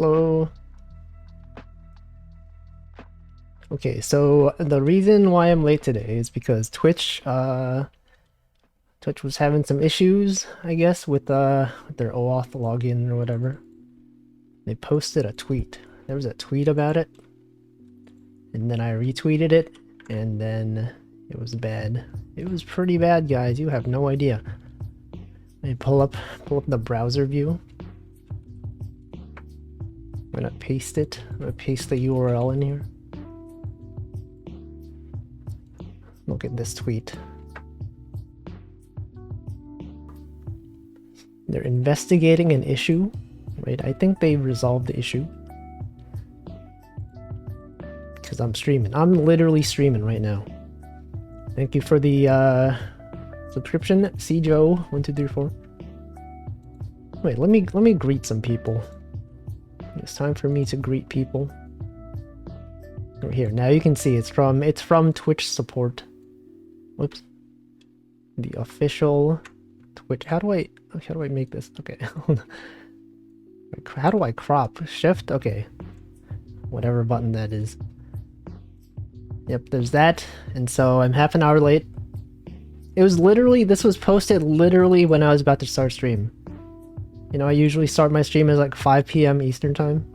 Hello. Okay, so the reason why I'm late today is because Twitch was having some issues, I guess, with their OAuth login or whatever. They posted a tweet. There was a tweet about it, and then I retweeted it, and then it was bad. It was pretty bad, guys. You have no idea. Let me pull up the browser view. I'm gonna paste it. I'm gonna paste the URL in here. Look at this tweet. They're investigating an issue, right? I think they resolved the issue. Because I'm streaming. I'm literally streaming right now. Thank you for the subscription, CJoe1234. Wait, let me greet some people. It's time for me to greet people. Right here. Now you can see it's from Twitch support. Whoops. The official Twitch. How do I make this? Okay. How do I crop? Shift? Okay. Whatever button that is. Yep, there's that. And so I'm half an hour late. It was literally, this was posted literally when I was about to start stream. You know, I usually start my stream at like 5 PM Eastern time.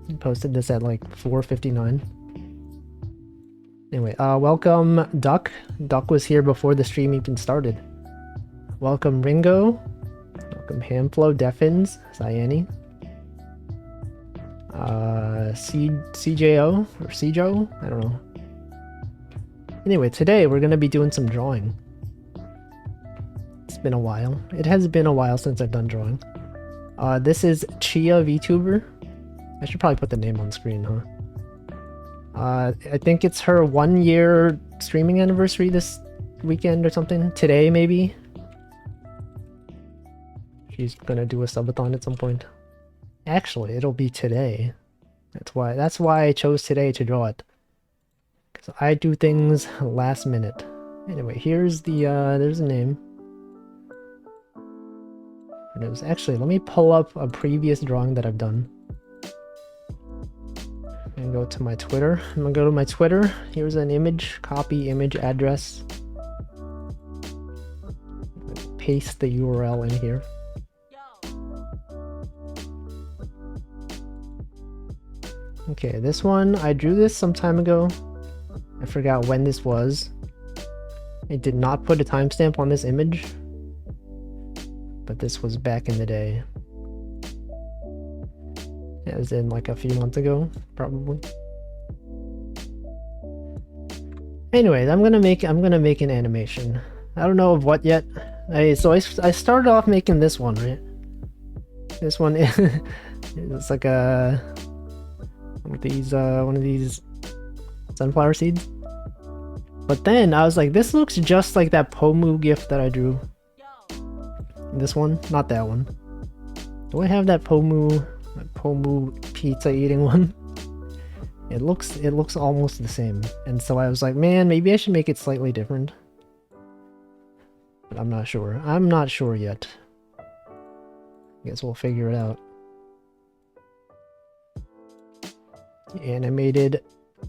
I posted this at like 4:59. Anyway, welcome Duck. Duck was here before the stream even started. Welcome Ringo. Welcome Hamflow, Deffins, Cyani. CJO or CJO? I don't know. Anyway, today we're gonna be doing some drawing. It's been a while. It has been a while since I've done drawing. This is ChiaVTuber. I should probably put the name on screen, huh? I think it's her 1-year streaming anniversary this weekend or something. Today, maybe. She's gonna do a subathon at some point. Actually, it'll be today. That's why I chose today to draw it. Because I do things last minute. Anyway, here's the there's a name. And it was actually, let me pull up a previous drawing that I've done. And go to my Twitter. I'm gonna go to my Twitter. Here's an image, copy image address. Paste the URL in here. Okay, this one, I drew this some time ago. I forgot when this was. I did not put a timestamp on this image. But this was back in the day. As in like a few months ago, probably. Anyways, I'm gonna make an animation. I don't know of what yet. I started off making this one, right? This one it's like a one of these sunflower seeds. But then I was like, this looks just like that Pomu gif that I drew. This one, not that one. Do I have that Pomu pizza eating one? It looks almost the same. And so I was like, man, maybe I should make it slightly different. But I'm not sure. I'm not sure yet. I guess we'll figure it out. Animated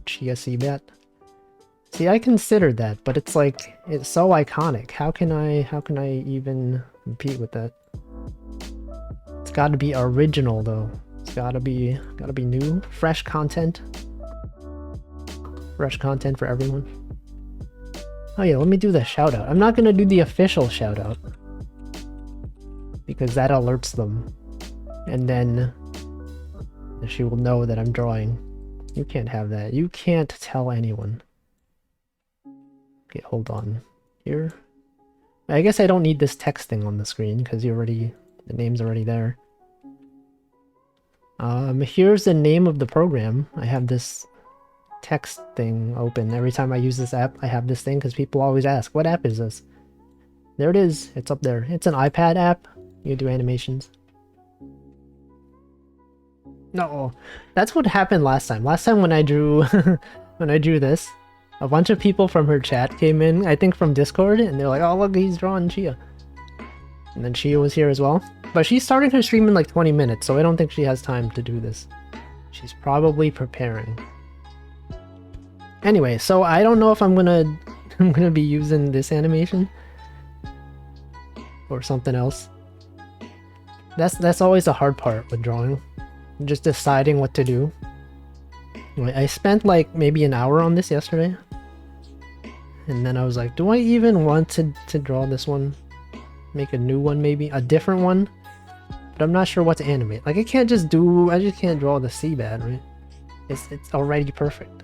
Chia Seabat. See, I considered that, but it's like, it's so iconic. How can I even compete with that? It's gotta be original though. It's gotta be new, fresh content. Fresh content for everyone. Oh yeah, let me do the shout out. I'm not gonna do the official shout out because that alerts them. And then she will know that I'm drawing. You can't have that. You can't tell anyone. Okay, hold on. Here. I guess I don't need this text thing on the screen because the name's already there. Here's the name of the program. I have this text thing open. Every time I use this app, I have this thing because people always ask, what app is this? There it is. It's up there. It's an iPad app. You do animations. No, that's what happened last time. Last time when I drew when I drew this, a bunch of people from her chat came in, I think from Discord, and they're like, oh look, he's drawing Chia. And then Chia was here as well. But she's starting her stream in like 20 minutes, so I don't think she has time to do this. She's probably preparing. Anyway, so I don't know if I'm gonna be using this animation or something else. That's always the hard part with drawing. Just deciding what to do. Anyway, I spent like maybe an hour on this yesterday. And then I was like, do I even want to draw this one? Make a new one maybe? A different one? But I'm not sure what to animate. Like I just can't draw the sea bad, right? It's already perfect.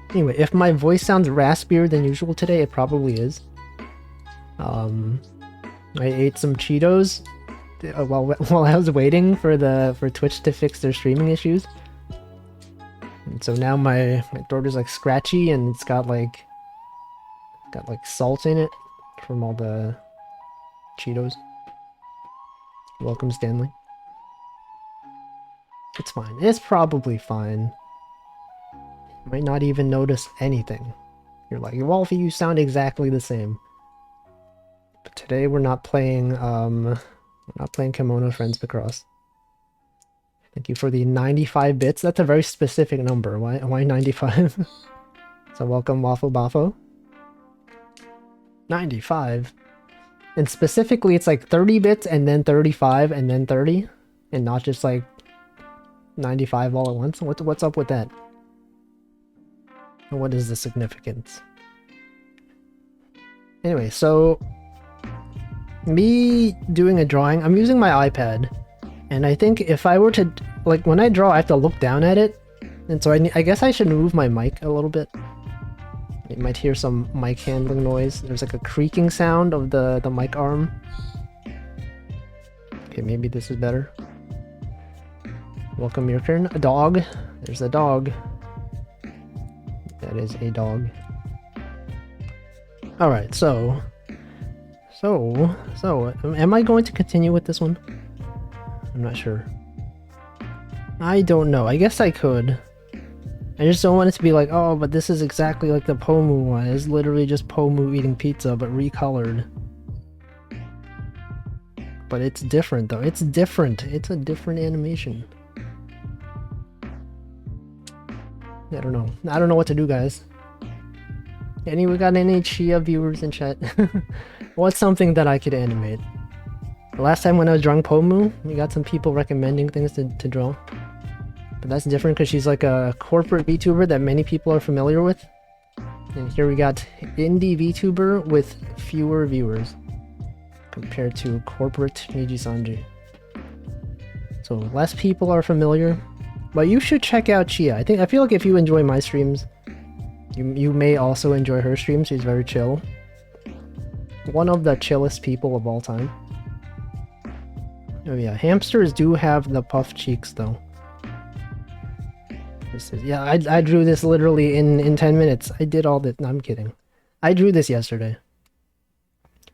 Anyway, if my voice sounds raspier than usual today, it probably is. I ate some Cheetos while I was waiting for Twitch to fix their streaming issues. And so now my throat is like scratchy and it's got like salt in it from all the Cheetos. Welcome, Stanley. It's fine. It's probably fine. You might not even notice anything. You're like, Wolfie, you sound exactly the same. But today we're not playing Kimono Friends Picross. Thank you for the 95 bits. That's a very specific number. Why 95? So welcome, Waffle Bafo. 95. And specifically it's like 30 bits and then 35 and then 30. And not just like 95 all at once. What's up with that? What is the significance? Anyway, so me doing a drawing, I'm using my iPad, and I think if I were to, like, when I draw I have to look down at it, and so I guess I should move my mic a little bit. You might hear some mic handling noise. There's like a creaking sound of the mic arm. Okay, maybe this is better. Welcome, your turn. A dog. There's a dog. That is a dog. Alright, so am I going to continue with this one? I'm not sure. I don't know. I guess I could. I just don't want it to be like, oh, but this is exactly like the Pomu one. It's literally just Pomu eating pizza, but recolored. But it's different, though. It's different. It's a different animation. I don't know. I don't know what to do, guys. We got any Chia viewers in chat? What's something that I could animate? The last time when I was drawing Pomu, we got some people recommending things to draw. But that's different because she's like a corporate VTuber that many people are familiar with. And here we got indie VTuber with fewer viewers compared to corporate Niji Sanji. So less people are familiar. But you should check out Chia. I feel like if you enjoy my streams, you may also enjoy her streams. She's very chill. One of the chillest people of all time. Oh yeah, hamsters do have the puff cheeks though. Yeah, I drew this literally in 10 minutes. I did all this. No, I'm kidding. I drew this yesterday.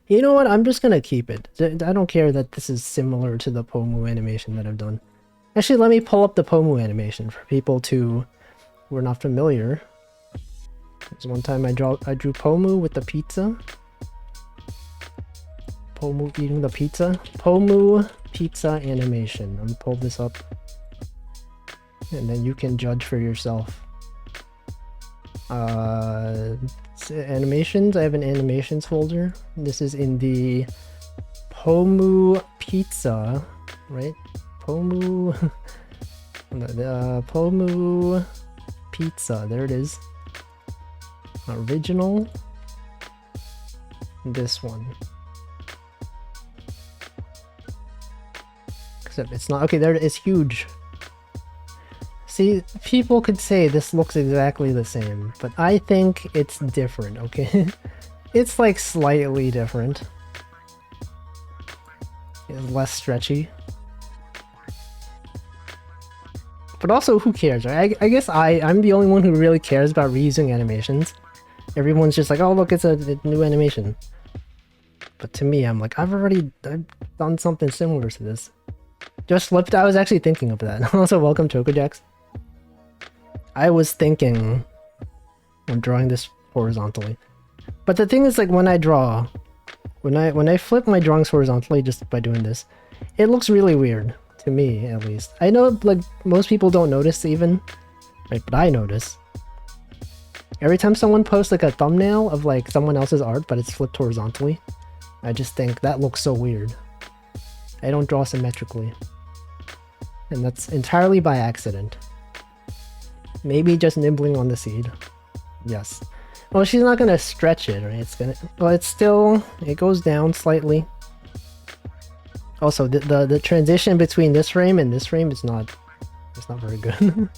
You know what? I'm just gonna keep it. I don't care that this is similar to the Pomu animation that I've done. Actually, let me pull up the Pomu animation for people who are not familiar. There's one time I drew Pomu with the pizza. Pomu eating the pizza. Pomu pizza animation. I'm gonna pull this up. And then you can judge for yourself. Animations. I have an animations folder. This is in the Pomu pizza, right? Pomu. Pomu pizza. There it is. Original. This one. Except it's not. Okay, there it is. Huge. See, people could say this looks exactly the same, but I think it's different, okay? It's like slightly different. It's less stretchy. But also, who cares, right? I guess I'm the only one who really cares about reusing animations. Everyone's just like, oh look, it's a new animation. But to me, I'm like, I've done something similar to this. Just flipped. I was actually thinking of that. Also, welcome, Chocojax. I was thinking of drawing this horizontally. But the thing is, like, when I draw, When I flip my drawings horizontally just by doing this, it looks really weird. To me, at least. I know, like, most people don't notice even, right? But I notice. Every time someone posts, like, a thumbnail of, like, someone else's art, but it's flipped horizontally, I just think, that looks so weird. I don't draw symmetrically. And that's entirely by accident. Maybe just nibbling on the seed. Yes. Well, she's not gonna stretch it, right? It's gonna... Well, it's still... It goes down slightly. Also, the transition between this frame and this frame is not... It's not very good.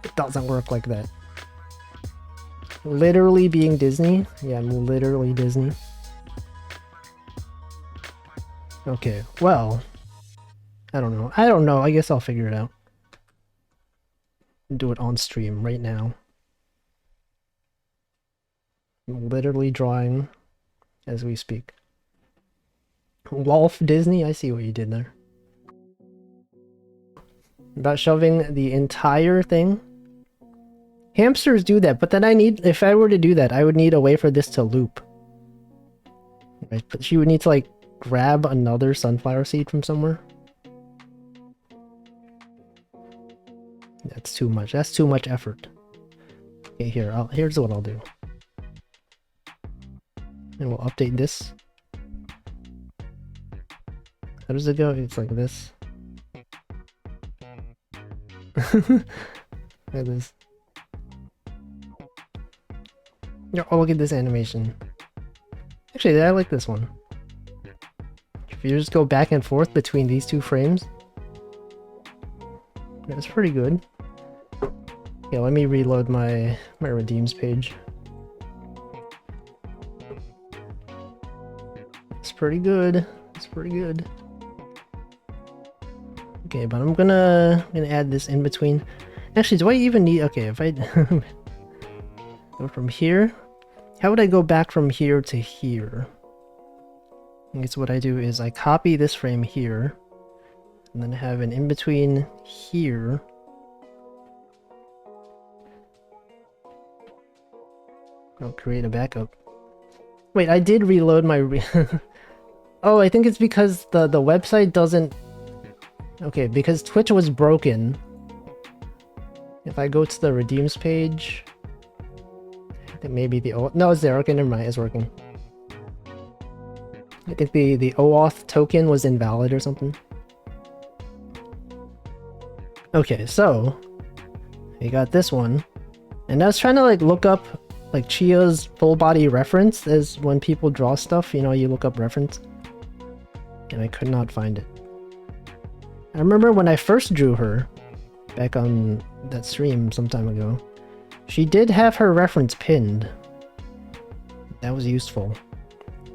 It doesn't work like that. Literally being Disney? Yeah, I'm literally Disney. Okay, well... I don't know. I don't know. I guess I'll figure it out. Do it on stream right now. I'm literally drawing as we speak. Wolf Disney, I see what you did there. About shoving the entire thing. Hamsters do that, but then I need, if I were to do that, I would need a way for this to loop. Right, but she would need to like grab another sunflower seed from somewhere. That's too much. That's too much effort. Okay, here's what I'll do. And we'll update this. How does it go? It's like this. Like this. Oh, look at this animation. Actually, I like this one. If you just go back and forth between these two frames, that's pretty good. Yeah, let me reload my redeems page. It's pretty good. It's pretty good. Okay, but I'm gonna add this in between. Actually, do I even need... Okay, if I go from here, how would I go back from here to here? I guess what I do is I copy this frame here, and then have an in between here. I'll create a backup. Wait, I did reload my Oh, I think it's because the website doesn't... Okay, because Twitch was broken. If I go to the redeems page... I think maybe the... No, it's there. Okay, never mind. It's working. I think the OAuth token was invalid or something. Okay, so... We got this one. And I was trying to like look up like Chia's full body reference as when people draw stuff, you know, you look up reference. And I could not find it. I remember when I first drew her, back on that stream some time ago, she did have her reference pinned. That was useful.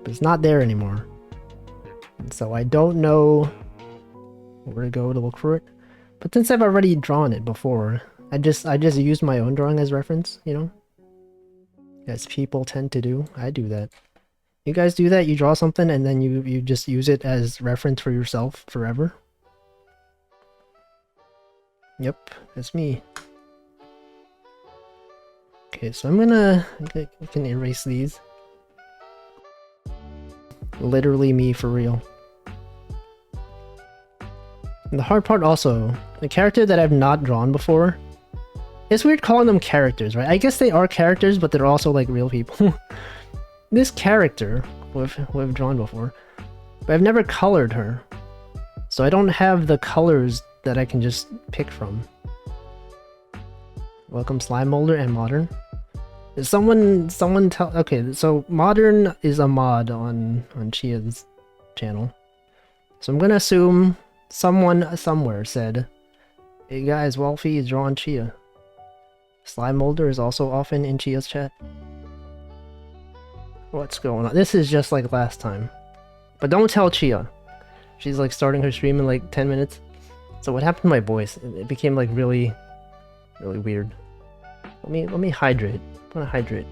But it's not there anymore. And so I don't know where to go to look for it. But since I've already drawn it before, I just used my own drawing as reference, you know? As people tend to do. I do that. You guys do that? You draw something and then you just use it as reference for yourself forever? Yep, that's me. Okay, so I can erase these. Literally me for real. And the hard part also, the character that I've not drawn before, it's weird calling them characters, right? I guess they are characters, but they're also like real people. This character, we've drawn before, but I've never colored her. So I don't have the colors that I can just pick from. Welcome Slime Molder and Modern. Someone tell... Okay, so Modern is a mod on Chia's channel. So I'm gonna assume someone somewhere said, "Hey guys, Wolfie is drawing Chia." Slime Molder is also often in Chia's chat. What's going on? This is just like last time. But don't tell Chia. She's like starting her stream in like 10 minutes. So what happened to my voice? It became like really weird. Let me hydrate. I want to hydrate.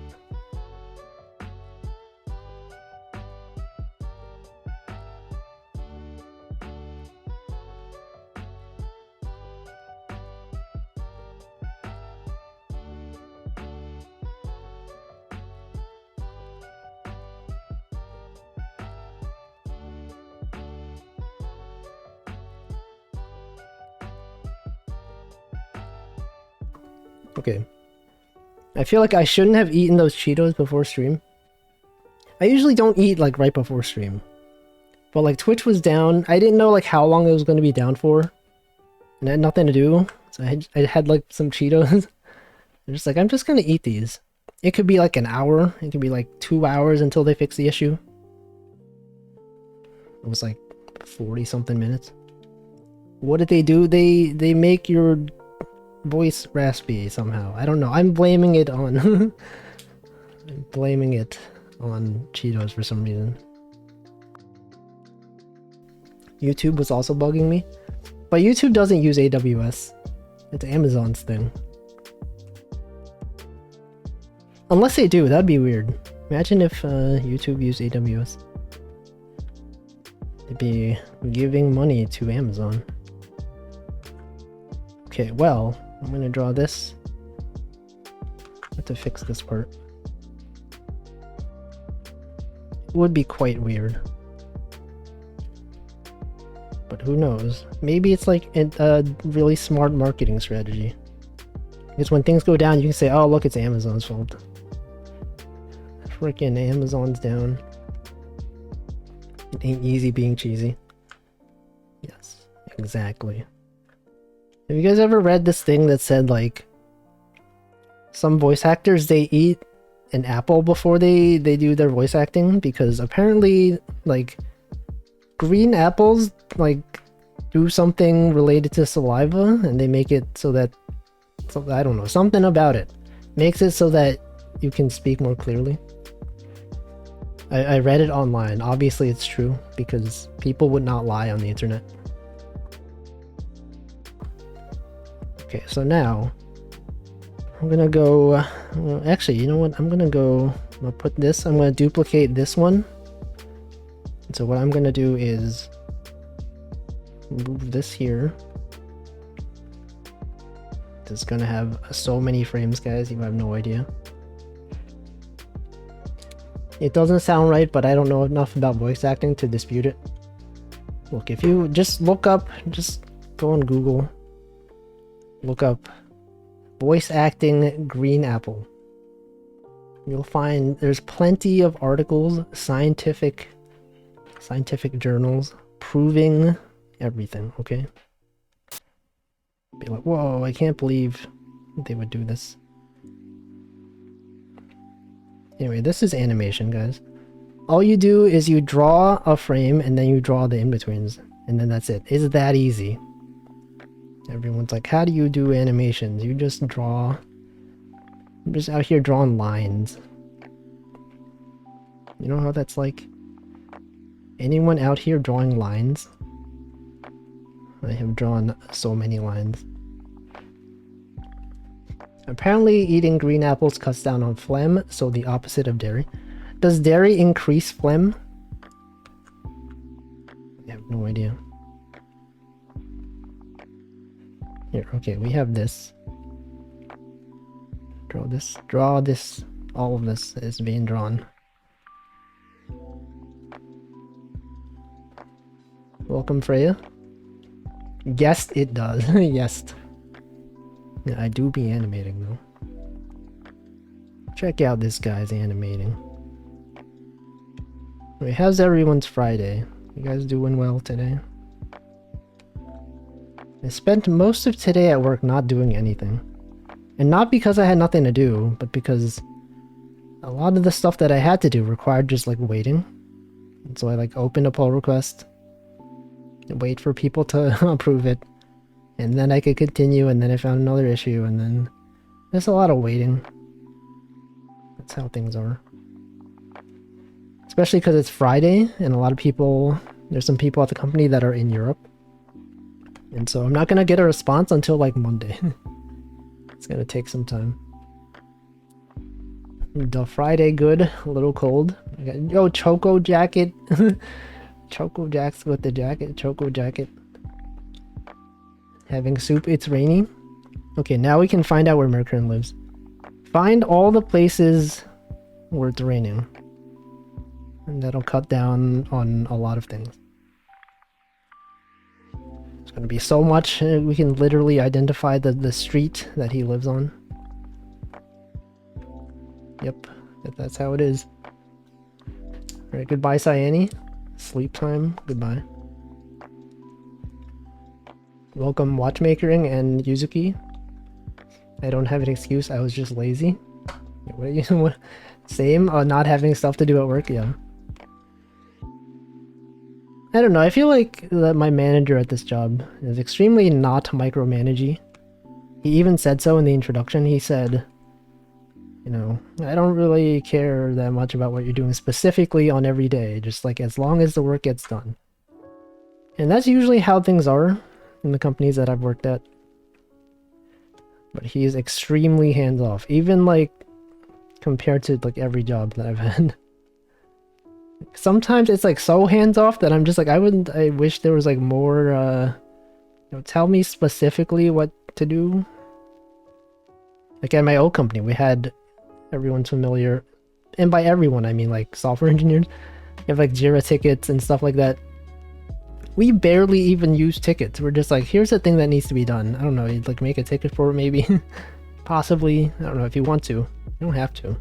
Okay. I feel like I shouldn't have eaten those Cheetos before stream. I usually don't eat like right before stream. But like Twitch was down. I didn't know like how long it was going to be down for. And I had nothing to do. So I had like some Cheetos. I'm just like, I'm just going to eat these. It could be like an hour. It could be like 2 hours until they fix the issue. It was like 40 something minutes. What did they do? They make your voice raspy somehow. I don't know. I'm blaming it on I'm blaming it on Cheetos for some reason. YouTube was also bugging me. But YouTube doesn't use AWS. It's Amazon's thing. Unless they do, that'd be weird. Imagine if YouTube used AWS. They'd be giving money to Amazon. Okay, well, I'm gonna draw this. I have to fix this part. It would be quite weird. But who knows? Maybe it's like a really smart marketing strategy. Because when things go down, you can say, oh look, it's Amazon's fault. Frickin' Amazon's down. It ain't easy being cheesy. Yes, exactly. Have you guys ever read this thing that said like some voice actors, they eat an apple before they do their voice acting? Because apparently like green apples like do something related to saliva, and they make it so that I don't know, something about it makes it so that you can speak more clearly. I read it online. Obviously it's true because people would not lie on the internet. Okay, so now I'm gonna go well, actually, you know what, I'm gonna put this, I'm gonna duplicate this one. And so what I'm gonna do is move this here. This is gonna have so many frames, guys, you have no idea. It doesn't sound right, but I don't know enough about voice acting to dispute it. Look, if you just look up, just go on Google, look up voice acting green apple. You'll find there's plenty of articles, scientific journals proving everything, okay? Be like, whoa, I can't believe they would do this. Anyway, this is animation, guys. All you do is you draw a frame and then you draw the in-betweens, and then that's it. It's that easy. Everyone's like, how do you do animations? You just draw. I'm just out here drawing lines. You know how that's like? Anyone out here drawing lines? I have drawn so many lines. Apparently eating green apples cuts down on phlegm, so the opposite of dairy. Does dairy increase phlegm? I have no idea. Here, okay, we have this. Draw this, all of this is being drawn. Welcome, Freya. Yes, it does. Yes. Yeah, I do be animating though. Check out this guy's animating. Wait, how's everyone's Friday? You guys doing well today? I spent most of today at work not doing anything. And not because I had nothing to do, but because a lot of the stuff that I had to do required just like waiting. And so I like opened a pull request, wait for people to approve it, and then I could continue, and then I found another issue, and then there's a lot of waiting. That's how things are. Especially because it's Friday, and a lot of people, there's some people at the company that are in Europe. And so I'm not gonna get a response until like Monday. It's gonna take some time. The Friday good, a little cold. I got, yo, Choco jacket. Choco Jacks with the jacket, Choco jacket. Having soup, it's rainy. Okay, now we can find out where Mercury lives. Find all the places where it's raining. And that'll cut down on a lot of things. It's gonna be so much, we can literally identify the street that he lives on. Yep, that's how it is. Alright, goodbye, Cyane. Sleep time. Goodbye. Welcome, watchmakering and Yuzuki. I don't have an excuse. I was just lazy. What are you? What? Same. Not having stuff to do at work. Yeah. I don't know. I feel like that my manager at this job is extremely not micromanagey. He even said so in the introduction. He said, you know, I don't really care that much about what you're doing specifically on every day, just like as long as the work gets done. And that's usually how things are in the companies that I've worked at. But he is extremely hands-off, even like compared to like every job that I've had. Sometimes it's like so hands-off that I'm just like, I wish there was like more, you know, tell me specifically what to do. Like at my old company, we had everyone's familiar, and by everyone I mean like software engineers. You have like Jira tickets and stuff like that. We barely even use tickets. We're just like, here's the thing that needs to be done. I don't know, you'd like make a ticket for it maybe. Possibly. I don't know if you want to. You don't have to.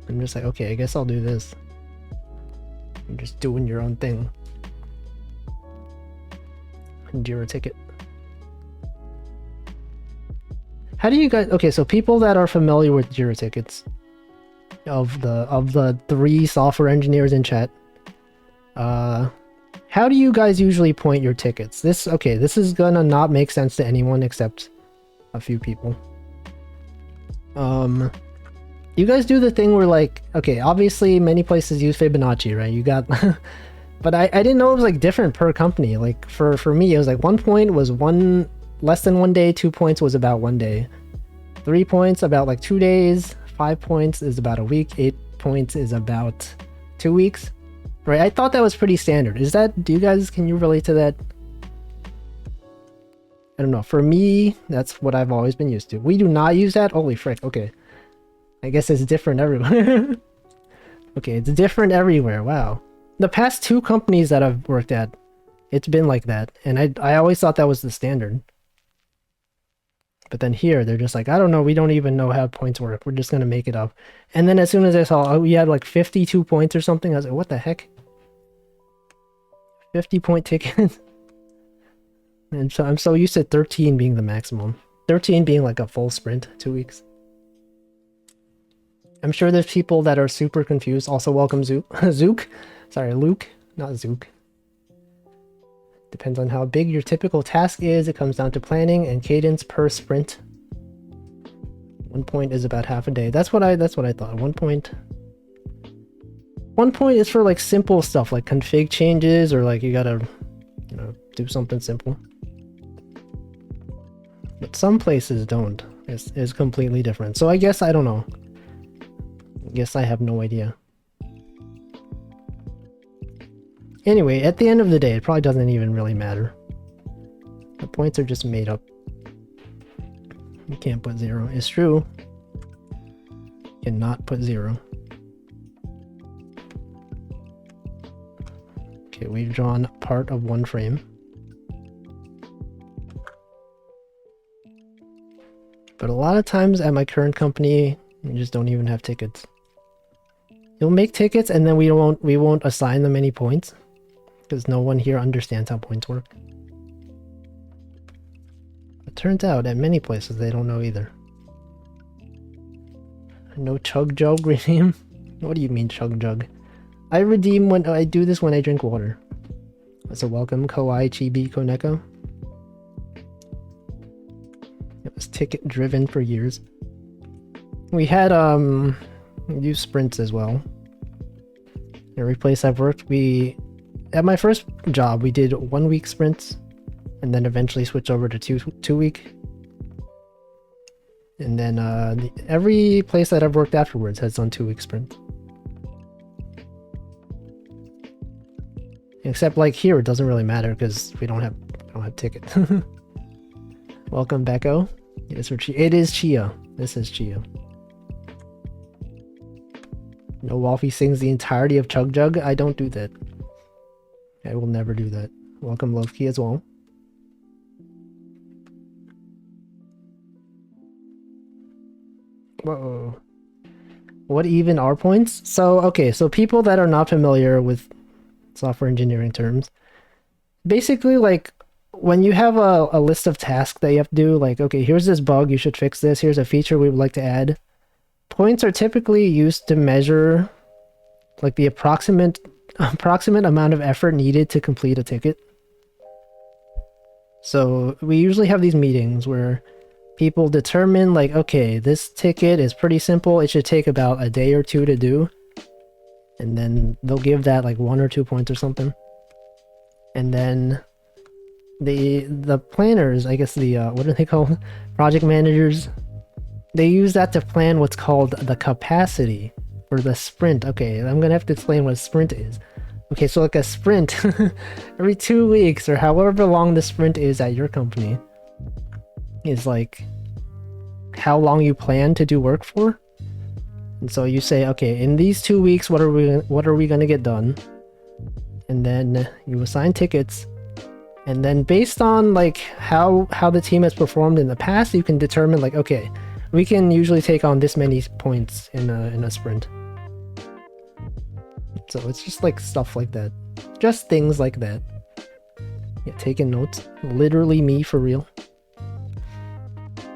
I'm just like, okay, I guess I'll do this. You're just doing your own thing. Jira ticket. How do you guys... Okay, so people that are familiar with Jira tickets, of the 3 software engineers in chat, how do you guys usually point your tickets? This is gonna not make sense to anyone except a few people. You guys do the thing where like, okay, obviously many places use Fibonacci, right? You got... But I didn't know it was like different per company. Like for me, it was like 1 point was less than 1 day, 2 points was about 1 day, 3 points about like 2 days, 5 points is about a week, 8 points is about 2 weeks. Right? I thought that was pretty standard. Is that, can you relate to that? I don't know. For me, that's what I've always been used to. We do not use that? Holy frick. Okay. I guess it's different everywhere. Okay, it's different everywhere. Wow. The past 2 companies that I've worked at, it's been like that. And I always thought that was the standard. But then here, they're just like, I don't know, we don't even know how points work. We're just going to make it up. And then as soon as I saw, oh, we had like 52 points or something, I was like, what the heck? 50-point ticket? And so I'm so used to 13 being the maximum. 13 being like a full sprint, 2 weeks. I'm sure there's people that are super confused. Also, welcome Zook. Sorry, Luke, not Zook. Depends on how big your typical task is. It comes down to planning and cadence per sprint. 1 point is about half a day. That's what I thought. 1 point. 1 point is for like simple stuff like config changes, or like you gotta, you know, do something simple. But some places don't. It's completely different. So I guess I don't know. I guess I have no idea. Anyway, at the end of the day, it probably doesn't even really matter. The points are just made up. You can't put 0. It's true. You cannot put 0. Okay, we've drawn part of 1 frame. But a lot of times at my current company, we just don't even have tickets. You'll make tickets and then we won't assign them any points. Because no one here understands how points work. It turns out at many places they don't know either. No chug jug redeem? What do you mean chug jug? I redeem when I do this when I drink water. So welcome Kawaii Chibi Koneko. It was ticket driven for years. We had used sprints as well. Every place I've worked, at my first job, we did 1 week sprints, and then eventually switched over to two week. And then every place that I've worked afterwards has done 2 week sprints. Except like here, it doesn't really matter because we don't have tickets. Welcome, Becco. It is Chia. This is Chia. No, Wolfie sings the entirety of Chug Jug. I don't do that. I will never do that. Welcome, Lovekey, as well. Whoa. What even are points? So, okay, so people that are not familiar with software engineering terms, basically, like, when you have a list of tasks that you have to do, like, okay, here's this bug, you should fix this, here's a feature we would like to add. Points are typically used to measure, like, the approximate amount of effort needed to complete a ticket. So we usually have these meetings where people determine, like, okay, this ticket is pretty simple, it should take about a day or two to do. And then they'll give that like 1 or 2 points or something. And then the planners, I guess the what are they called? Project managers. They use that to plan what's called the capacity for the sprint. Okay, I'm gonna have to explain what a sprint is. Okay, so like a sprint, every 2 weeks or however long the sprint is at your company, is like how long you plan to do work for. And so you say, okay, in these 2 weeks, what are we gonna get done? And then you assign tickets, and then based on like how the team has performed in the past, you can determine like, okay, we can usually take on this many points in a sprint. So it's just like stuff like that, just things like that. Yeah, taking notes, literally me for real.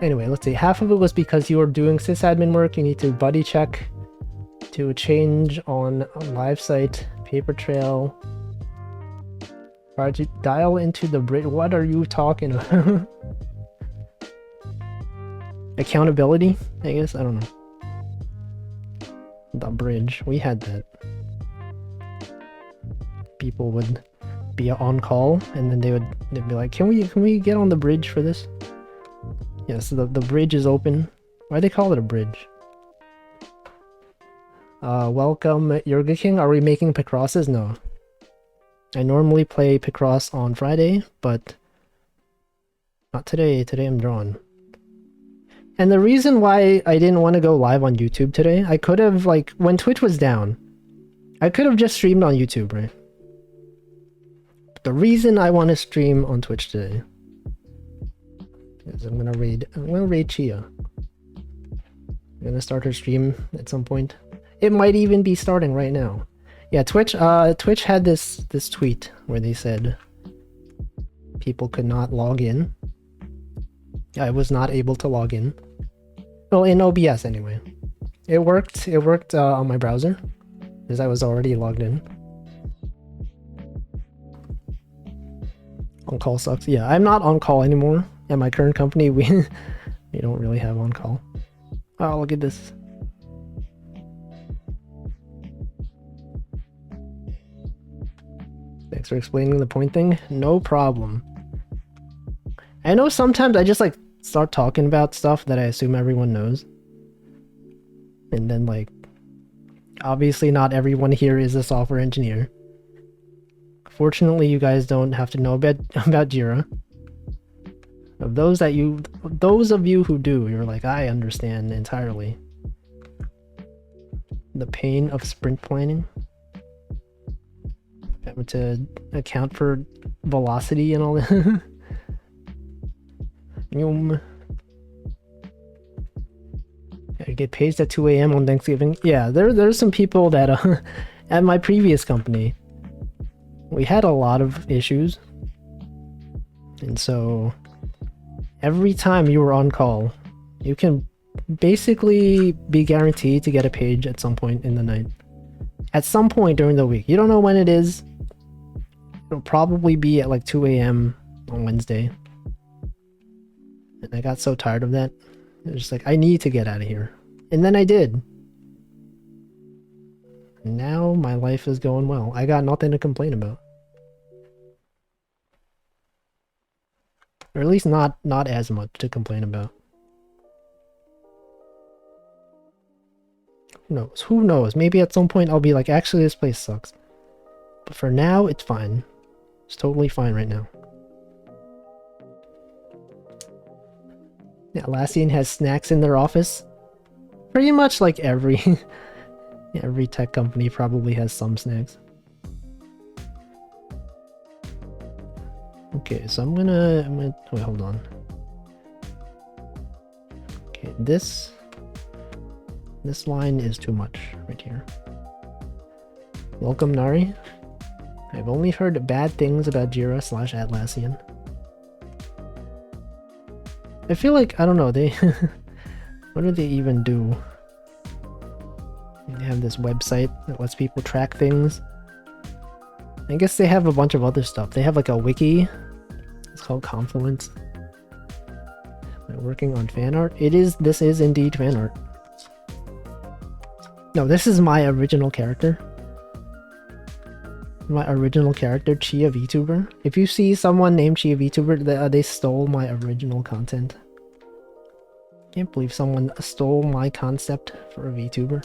Anyway, let's see. Half of it was because you were doing sysadmin work. You need to buddy check to change on a live site, paper trail. Project dial into the bridge. What are you talking about? Accountability, I guess. I don't know. The bridge. We had that. People would be on call, and then they'd be like, "Can we get on the bridge for this?" Yeah, so the bridge is open. Why do they call it a bridge? Welcome, Yoga King. Are we making Picrosses? No. I normally play Picross on Friday, but not today. Today I'm drawn. And the reason why I didn't want to go live on YouTube today, I could have, like, when Twitch was down, I could have just streamed on YouTube, right? But the reason I want to stream on Twitch today is I'm gonna raid Chia. I'm gonna start her stream at some point. It might even be starting right now. Yeah, Twitch had this tweet where they said people could not log in. I was not able to log in. Well, in OBS anyway. It worked on my browser because I was already logged in. On call sucks. Yeah, I'm not on call anymore. At my current company, we don't really have on call. Oh, look at this. Thanks for explaining the point thing. No problem. I know sometimes I just like start talking about stuff that I assume everyone knows. And then like, obviously not everyone here is a software engineer. Fortunately, you guys don't have to know about Jira. Of those of you who do, you're like, I understand entirely the pain of sprint planning. Having to account for velocity and all that. I get paid at 2 a.m. on Thanksgiving. Yeah, there's some people that at my previous company, we had a lot of issues. And so every time you were on call, you can basically be guaranteed to get a page at some point in the night. At some point during the week. You don't know when it is. It'll probably be at like 2 a.m. on Wednesday. And I got so tired of that. It was just like, I need to get out of here. And then I did. And now my life is going well. I got nothing to complain about. Or at least not as much to complain about. Who knows? Who knows? Maybe at some point I'll be like, actually this place sucks. But for now, it's fine. It's totally fine right now. Yeah, Atlassian has snacks in their office. Pretty much like every tech company probably has some snacks. Okay, so I'm gonna wait, hold on. Okay, this This line is too much right here. Welcome, Nari. I've only heard bad things about Jira / Atlassian. I feel like, I don't know, they... what do they even do? They have this website that lets people track things. I guess they have a bunch of other stuff. They have like a wiki. It's called Confluence. They're working on fan art. This is indeed fan art. No, this is my original character. My original character, ChiaVTuber. If you see someone named ChiaVTuber, they stole my original content. Can't believe someone stole my concept for a VTuber.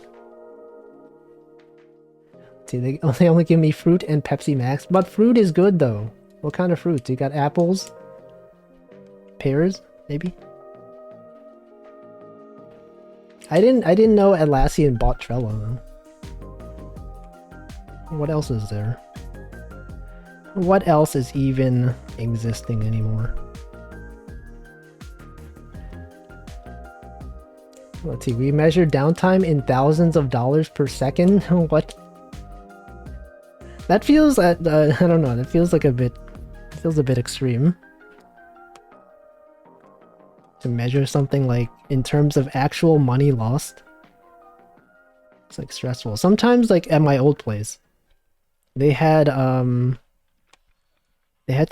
See, they only give me fruit and Pepsi Max, but fruit is good though. What kind of fruits? You got apples? Pears, maybe? I didn't know Atlassian bought Trello though. What else is there? What else is even existing anymore? Let's see, we measure downtime in thousands of dollars per second? What? That feels, I don't know, that feels like a bit extreme. To measure something like, in terms of actual money lost. It's like stressful. Sometimes, like at my old place, they had to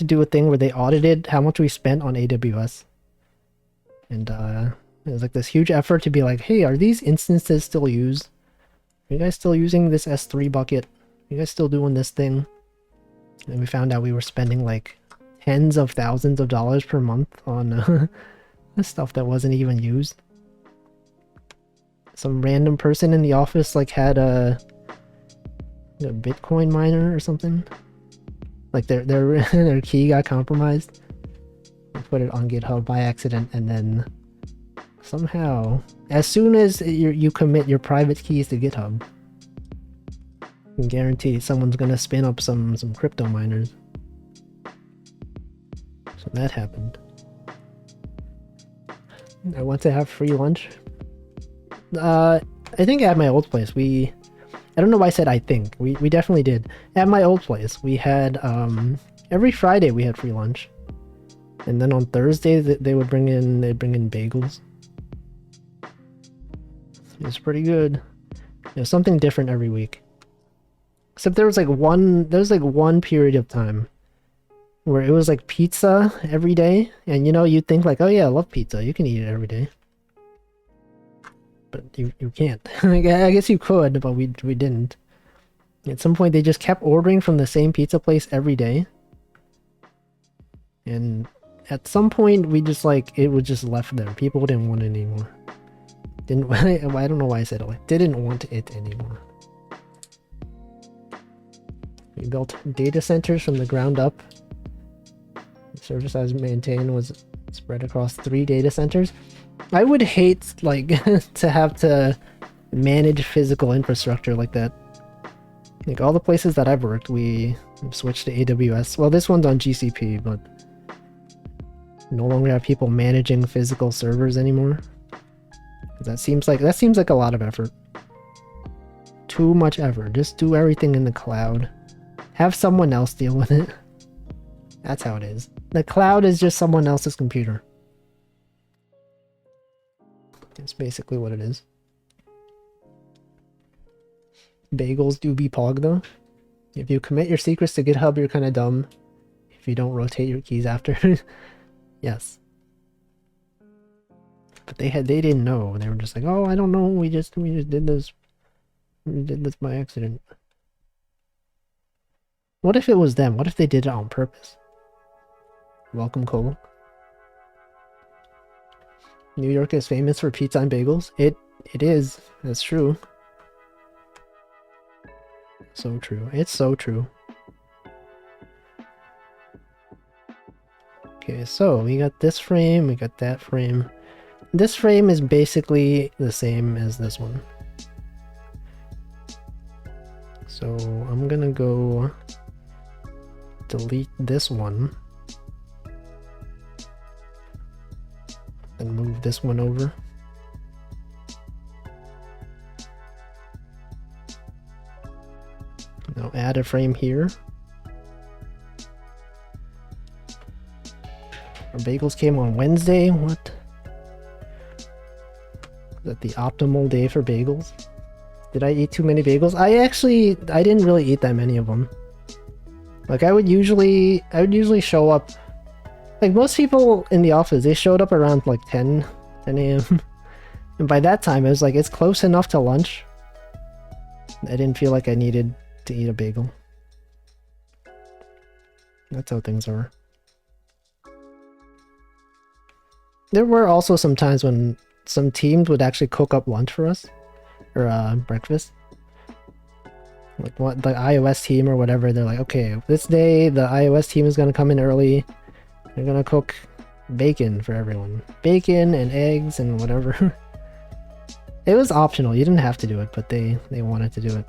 do a thing where they audited how much we spent on AWS. And it was like this huge effort to be like, hey, are these instances still used? Are you guys still using this S3 bucket? Are you guys still doing this thing? And we found out we were spending like tens of thousands of dollars per month on stuff that wasn't even used. Some random person in the office like had a Bitcoin miner or something. Like their key got compromised. They put it on GitHub by accident, and then somehow, as soon as you commit your private keys to GitHub, I can guarantee someone's gonna spin up some crypto miners. So that happened. I want to have free lunch. I think at my old place I don't know why I said I think. We definitely did. At my old place, we had every Friday we had free lunch, and then on Thursday they'd bring in bagels. It was pretty good. Something different every week. Except there was like one period of time where it was like pizza every day, and you'd think like, oh yeah, I love pizza, you can eat it every day. But you can't. I guess you could, but we didn't. At some point they just kept ordering from the same pizza place every day. And at some point we just it was just left there. People didn't want it anymore. I don't know why I said it didn't want it anymore. We built data centers from the ground up. The service I was maintained was spread across 3 data centers. I would hate to have to manage physical infrastructure like that. Like all the places that I've worked, we switched to AWS. Well, this one's on GCP, but no longer have people managing physical servers anymore. That seems like a lot of effort. Too much effort. Just do everything in the cloud. Have someone else deal with it. That's how it is. The cloud is just someone else's computer. That's basically what it is. Bagels do be pog though. If you commit your secrets to GitHub, you're kind of dumb. If you don't rotate your keys after. Yes. But they didn't know. They were just like, oh, I don't know. We just did this. We did this by accident. What if it was them? What if they did it on purpose? Welcome, Cole. New York is famous for pizza and bagels. It is. That's true. So true. It's so true. Okay, so we got this frame, we got that frame. This frame is basically the same as this one. So I'm gonna go delete this one and move this one over. add a frame here. Our bagels came on Wednesday. What? Is that the optimal day for bagels? Did I eat too many bagels? I didn't really eat that many of them. Like I would usually show up, like most people in the office, they showed up around like 10 a.m. And by that time, it was like, it's close enough to lunch. I didn't feel like I needed to eat a bagel. That's how things are. There were also some times when some teams would actually cook up lunch for us, or breakfast. Like what the iOS team or whatever, they're like, okay, this day the iOS team is gonna come in early. They're gonna cook bacon for everyone. Bacon and eggs and whatever. It was optional, you didn't have to do it, but they wanted to do it.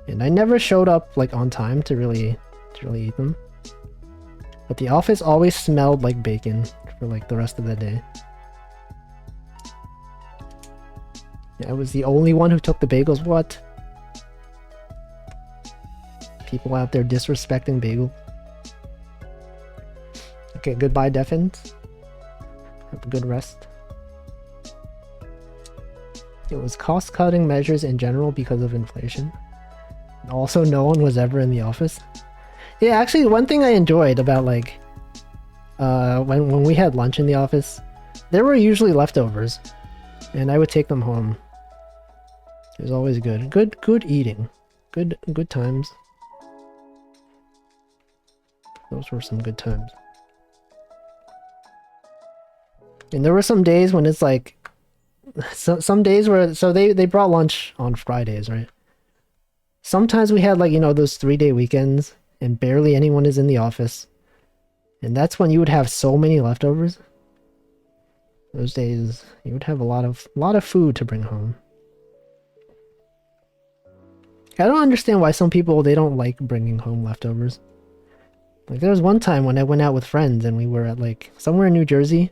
And I never showed up like on time to really eat them. But the office always smelled like bacon for like the rest of the day. Yeah, I was the only one who took the bagels. What? People out there disrespecting bagel. Okay, goodbye, Defins. Have a good rest. It was cost-cutting measures in general because of inflation. Also, no one was ever in the office. Yeah, actually, one thing I enjoyed about like when we had lunch in the office, there were usually leftovers, and I would take them home. It was always good. Good eating. Good times. Those were some good times. And there were some days when it's like some days where they brought lunch on Fridays, right? Sometimes we had like, you know, those 3-day weekends and barely anyone is in the office. And that's when you would have so many leftovers. Those days you would have a lot of food to bring home. I don't understand why some people, they don't like bringing home leftovers. Like there was one time when I went out with friends and we were at like somewhere in New Jersey,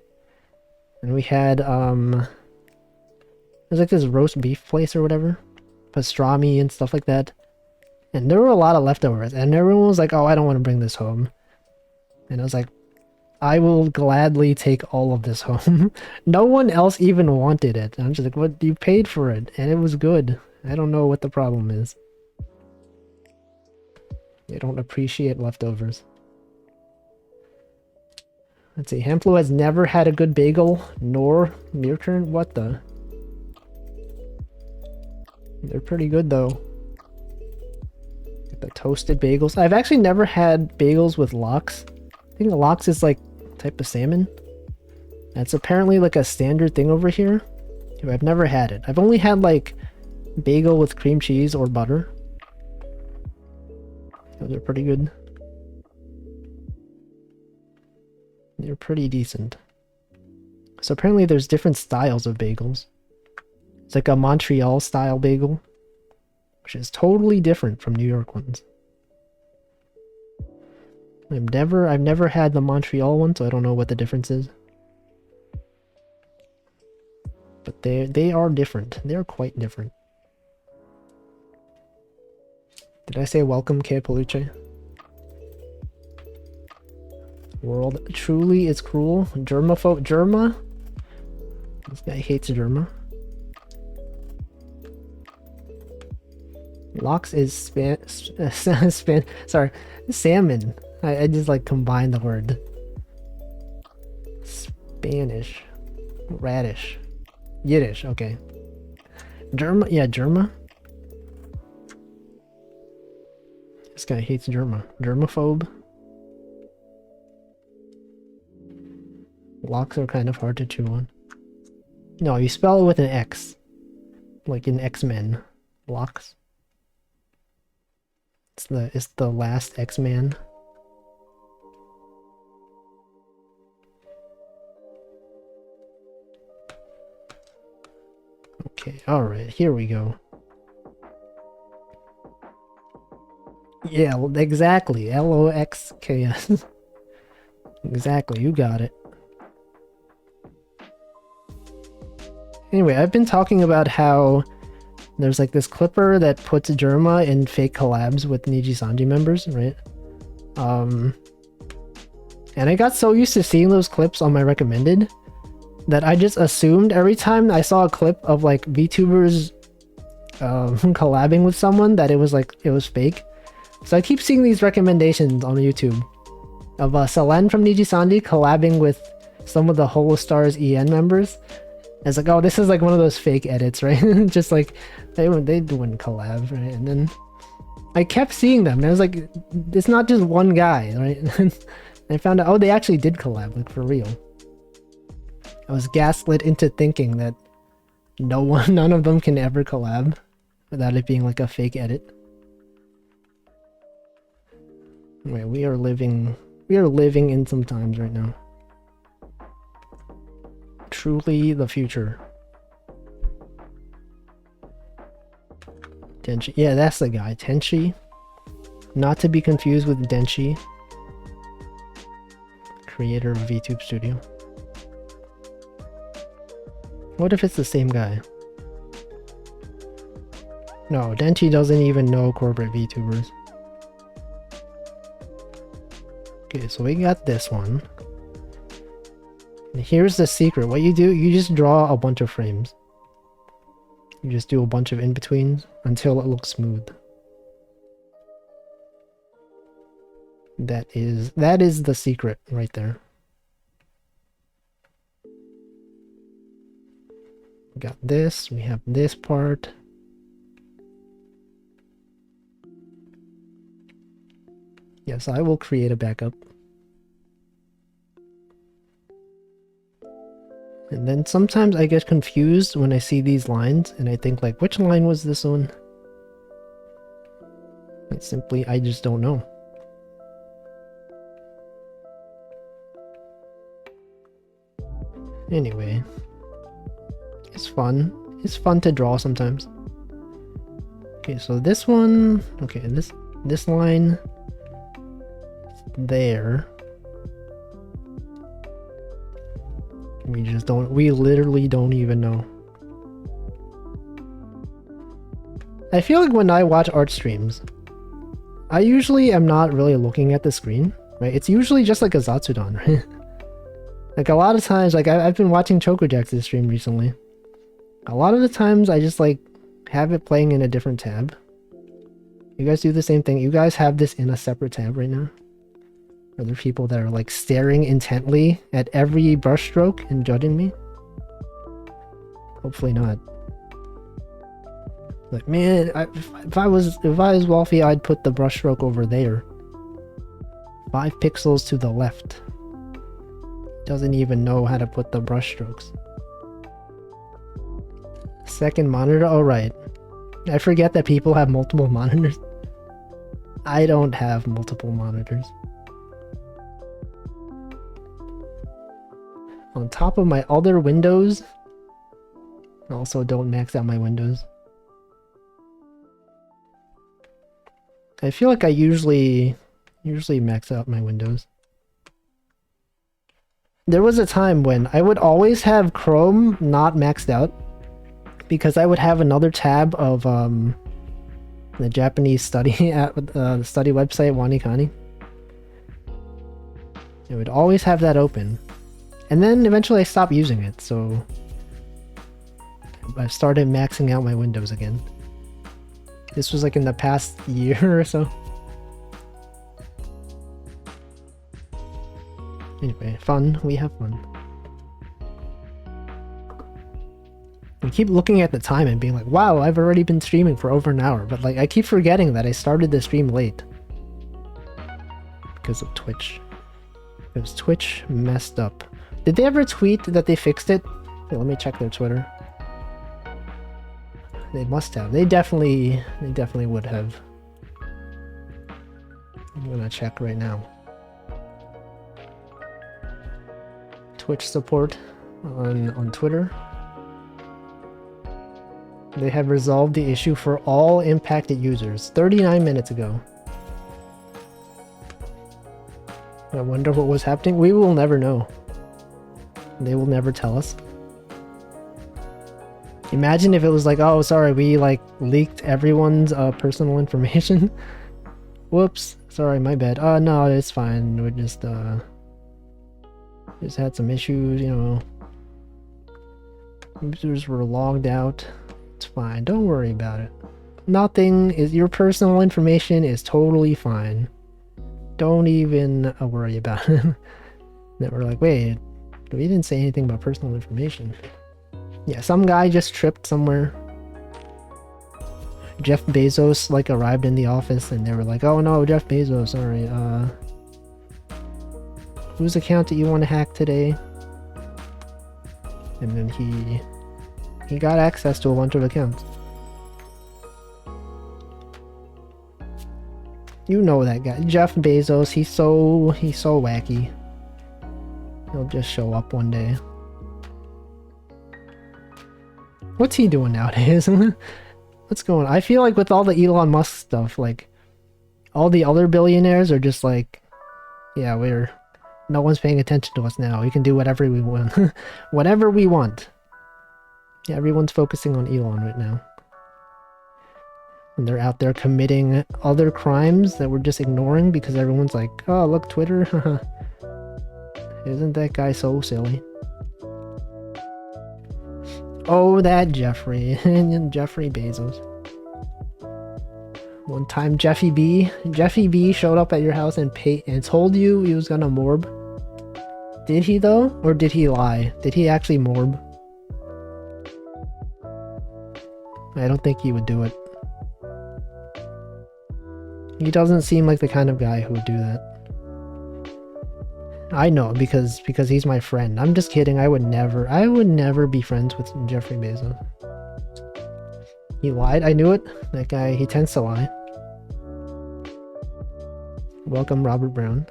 and we had there's like this roast beef place or whatever, pastrami and stuff like that, and there were a lot of leftovers, and everyone was like, oh, I don't want to bring this home. And I was like, I will gladly take all of this home. No one else even wanted it. And I'm just like, what, you paid for it and it was good. I don't know what the problem is. They don't appreciate leftovers. Let's see, Hamplo has never had a good bagel, nor Mirkern. What the? They're pretty good though. Get the toasted bagels. I've actually never had bagels with lox. I think the lox is like a type of salmon. That's apparently like a standard thing over here. I've never had it. I've only had like bagel with cream cheese or butter. Those are pretty good. They're pretty decent. So apparently there's different styles of bagels. It's like a Montreal style bagel, which is totally different from New York ones. I've never had the Montreal one, so I don't know what the difference is. But they are different. They're quite different. Did I say welcome, K Peluche? World truly is cruel. Germaphobe. Germa? This guy hates Germa. Lox is salmon. I just like combined the word. Spanish. Radish. Yiddish, okay. Germa, yeah, Germa. This guy hates Germa. Germaphobe. Lox are kind of hard to chew on. No, you spell it with an X. Like in X-Men. Lox. It's the last X-Man. Okay, alright, here we go. Yeah, well, exactly. L-O-X-K-S. Exactly, you got it. Anyway, I've been talking about how There's like this clipper that puts Germa in fake collabs with Niji-Sanji members, right? And I got so used to seeing those clips on my recommended that I just assumed every time I saw a clip of like VTubers collabing with someone that it was fake. So I keep seeing these recommendations on YouTube of Selen from Niji-Sanji collabing with some of the Holostars EN members. It's like, oh, this is like one of those fake edits, right? Just like they wouldn't collab, right? And then I kept seeing them and I was like, it's not just one guy, right? I found out, oh, they actually did collab, like for real. I was gaslit into thinking that none of them can ever collab without it being like a fake edit. Wait, we are living in some times right now. Truly the future. Tenchi, yeah, that's the guy, Tenchi. Not to be confused with Denshi, creator of VTube Studio. What if it's the same guy? No, Denchi doesn't even know corporate VTubers. Okay, so we got this one. And here's the secret. What you do, you just draw a bunch of frames. You just do a bunch of in-betweens until it looks smooth. That is the secret right there. We got this, we have this part. Yes, I will create a backup. And then sometimes I get confused when I see these lines and I think like, which line was this one? It's simply, I just don't know. Anyway, it's fun. It's fun to draw sometimes. Okay, so this one, okay, this line there. We literally don't even know. I feel like when I watch art streams, I usually am not really looking at the screen, right? It's usually just like a Zatsudan, right? Like a lot of times, like I've been watching Chokojack's stream recently. A lot of the times I just like have it playing in a different tab. You guys do the same thing? You guys have this in a separate tab right now? Are there people that are like staring intently at every brushstroke and judging me? Hopefully not. Like, man, if I was Wolfie, I'd put the brushstroke over there. 5 pixels to the left. Doesn't even know how to put the brushstrokes. Second monitor, oh right. I forget that people have multiple monitors. I don't have multiple monitors. On top of my other windows. Also don't max out my windows. I feel like I usually max out my windows. There was a time when I would always have Chrome not maxed out because I would have another tab of the Japanese study study website Wanikani. I would always have that open. And then eventually I stopped using it, so I've started maxing out my windows again. This was like in the past year or so. Anyway, fun. We have fun. We keep looking at the time and being like, wow, I've already been streaming for over an hour. But like, I keep forgetting that I started the stream late. Because of Twitch. Because Twitch messed up. Did they ever tweet that they fixed it? Here, let me check their Twitter. They must have. They definitely would have. I'm gonna check right now. Twitch support on Twitter. They have resolved the issue for all impacted users 39 minutes ago. I wonder what was happening. We will never know. They will never tell us. Imagine if it was like, oh, sorry, we like leaked everyone's personal information. Whoops, sorry, my bad. No, it's fine. We just had some issues, you know. Users were logged out. It's fine. Don't worry about it. Nothing is your personal information is totally fine. Don't even worry about it. Then we're like, wait, we didn't say anything about personal information. Yeah, some guy just tripped somewhere. Jeff Bezos like arrived in the office and they were like, oh no, Jeff Bezos, sorry, whose account do you want to hack today? And then he got access to a bunch of accounts. You know that guy, Jeff Bezos. He's so wacky. He'll just show up one day. What's he doing nowadays? What's going on? I feel like with all the Elon Musk stuff, like all the other billionaires are just like, yeah, no one's paying attention to us now. We can do whatever we want. Whatever we want. Yeah, everyone's focusing on Elon right now. And they're out there committing other crimes that we're just ignoring because everyone's like, oh, look, Twitter. Isn't that guy so silly? Oh, that Jeffrey. Jeffrey Bezos. One time Jeffy B showed up at your house and told you he was gonna morb. Did he though? Or did he lie? Did he actually morb? I don't think he would do it. He doesn't seem like the kind of guy who would do that. I know because he's my friend. I'm just kidding. I would never be friends with Jeffrey Bezos. He lied. I knew it. That guy, he tends to lie. Welcome, Robert Brown.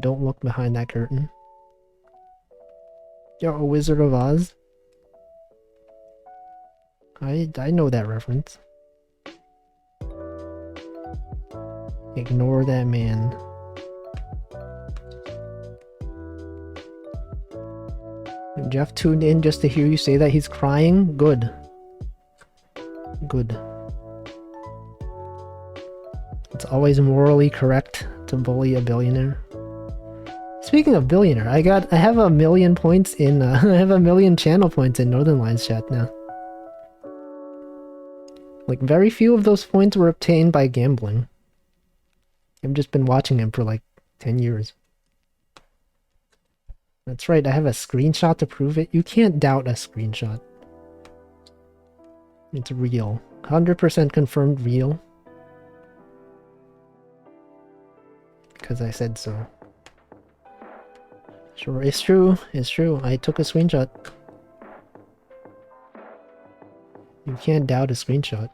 Don't look behind that curtain. You're a Wizard of Oz. I know that reference. Ignore that man. Jeff tuned in just to hear you say that he's crying. Good. Good. It's always morally correct to bully a billionaire. Speaking of billionaire, I have a million points in I have a million channel points in Northern Lions chat now. Like very few of those points were obtained by gambling. I've just been watching him for like 10 years. That's right, I have a screenshot to prove it. You can't doubt a screenshot. It's real. 100% confirmed real. Because I said so. Sure, it's true. It's true. I took a screenshot. You can't doubt a screenshot.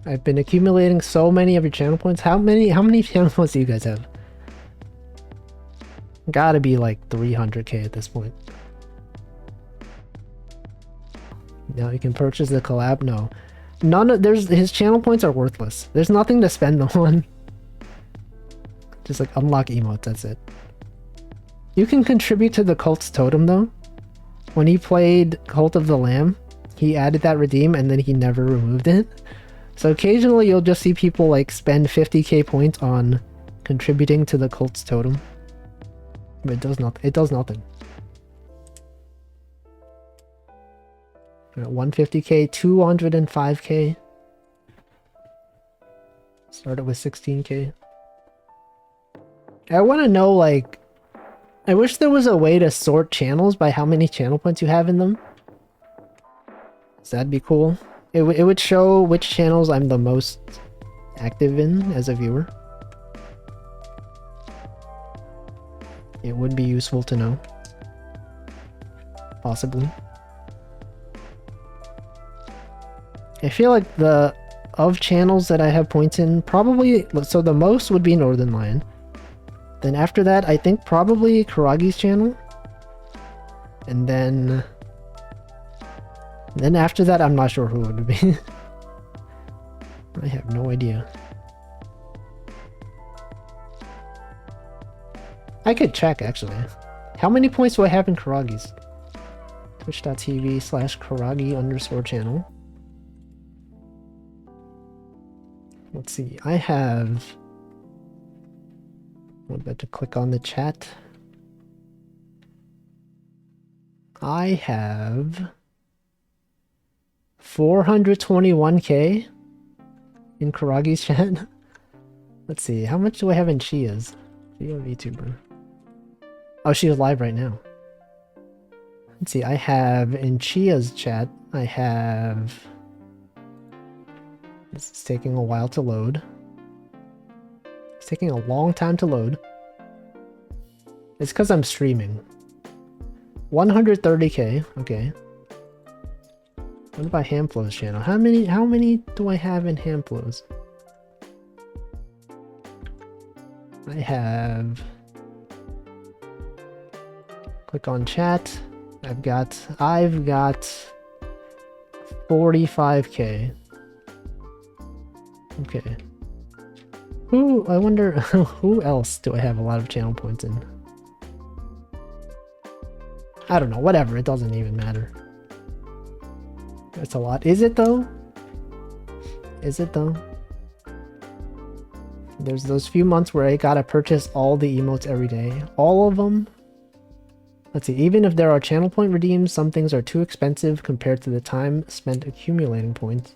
I've been accumulating so many of your channel points. How many channel points do you guys have? Gotta be like 300k at this point. Now you can purchase the collab. No, his channel points are worthless. There's nothing to spend them on. Just like unlock emotes. That's it. You can contribute to the Cult's Totem though. When he played Cult of the Lamb, he added that redeem and then he never removed it. So occasionally you'll just see people like spend 50k points on contributing to the Cult's Totem. But it does nothing. It does nothing. 150k, 205k. Started with 16k. I want to know, like, I wish there was a way to sort channels by how many channel points you have in them. So that'd be cool. It would show which channels I'm the most active in as a viewer. It would be useful to know. Possibly. I feel like of channels that I have points in, probably, so the most would be Northern Lion. Then after that, I think probably Karagi's channel. And then after that, I'm not sure who it would be. I have no idea. I could check, actually. How many points do I have in Karagi's? Twitch.tv/Karagi_channel. Let's see, I have... I'm about to click on the chat. I have 421k in Karagi's chat. Let's see, how much do I have in Chia's? ChiaVTuber. Oh, she is live right now. Let's see, I have in Chia's chat, I have... This is taking a while to load. It's taking a long time to load. It's because I'm streaming. 130k, okay. What about Hamflow's channel? How many do I have in Hamflow's? I have... Click on chat. I've got 45k. Okay. I wonder who else do I have a lot of channel points in? I don't know, whatever, it doesn't even matter. That's a lot. Is it though? Is it though? There's those few months where I gotta purchase all the emotes every day. All of them? Let's see, even if there are channel point redeems, some things are too expensive compared to the time spent accumulating points.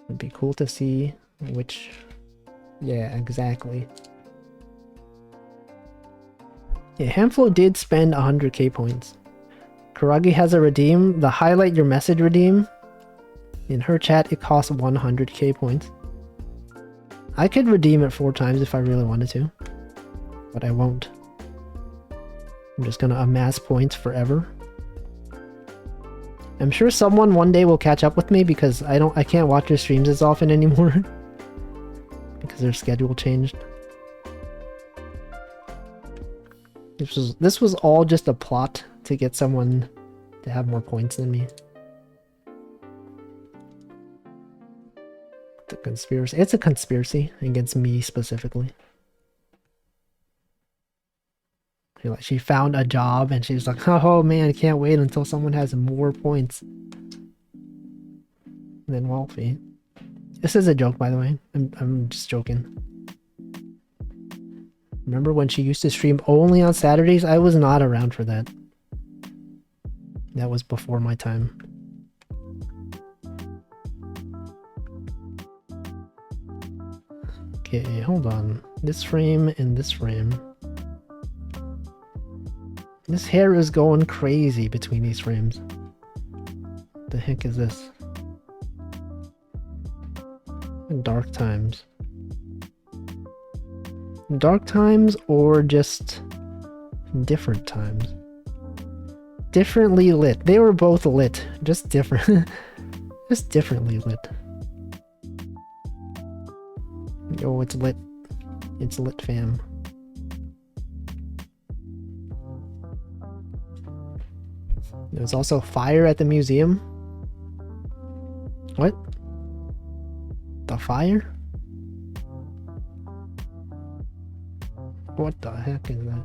It'd be cool to see which... Yeah, exactly. Yeah, Hamflow did spend 100k points. Karagi has a redeem, the highlight your message redeem. In her chat, it costs 100k points. I could redeem it 4 times if I really wanted to, but I won't. I'm just gonna amass points forever. I'm sure someone one day will catch up with me because I can't watch their streams as often anymore because their schedule changed. This was all just a plot to get someone to have more points than me. The conspiracy. It's a conspiracy against me specifically. She found a job and she's like, oh man, I can't wait until someone has more points than Wolfie. This is a joke, by the way. I'm just joking. Remember when she used to stream only on Saturdays? I was not around for that. That was before my time. Okay, hold on. This frame and this frame. This hair is going crazy between these frames. What the heck is this? Dark times. Dark times or just different times? Differently lit. They were both lit. Just different. Just differently lit. Oh, it's lit. It's lit, fam. There's also fire at the museum. What? The fire? What the heck is that?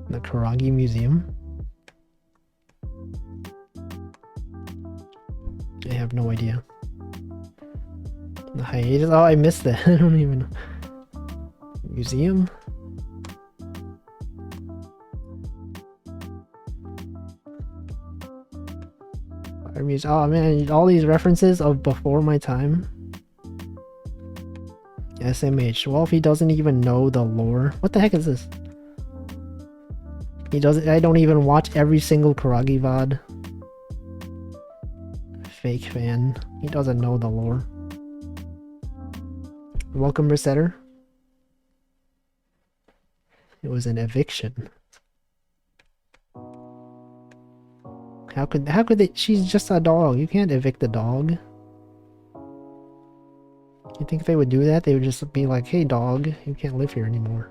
The Karagi Museum? I have no idea. The hiatus? Oh, I missed that. I don't even know. Museum? Oh man, all these references of before my time. SMH. Well, if he doesn't even know the lore. What the heck is this? He doesn't. I don't even watch every single Karagi VOD. Fake fan. He doesn't know the lore. Welcome, Resetter. It was an eviction. How could they? She's just a dog. You can't evict the dog. You think if they would do that, they would just be like, hey dog, you can't live here anymore.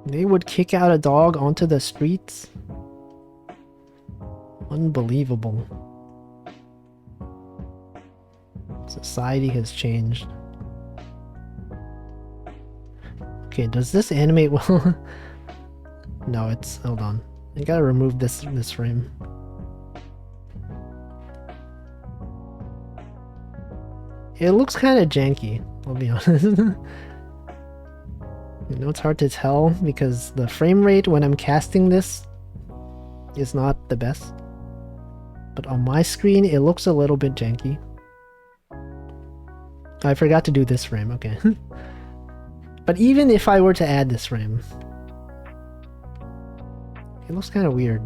They would kick out a dog onto the streets? Unbelievable. Society has changed. Okay, does this animate well? No, it's... hold on. I gotta remove this frame. It looks kind of janky, I'll be honest. You know, it's hard to tell because the frame rate when I'm casting this is not the best. But on my screen, it looks a little bit janky. I forgot to do this frame, okay. But even if I were to add this frame, it looks kind of weird.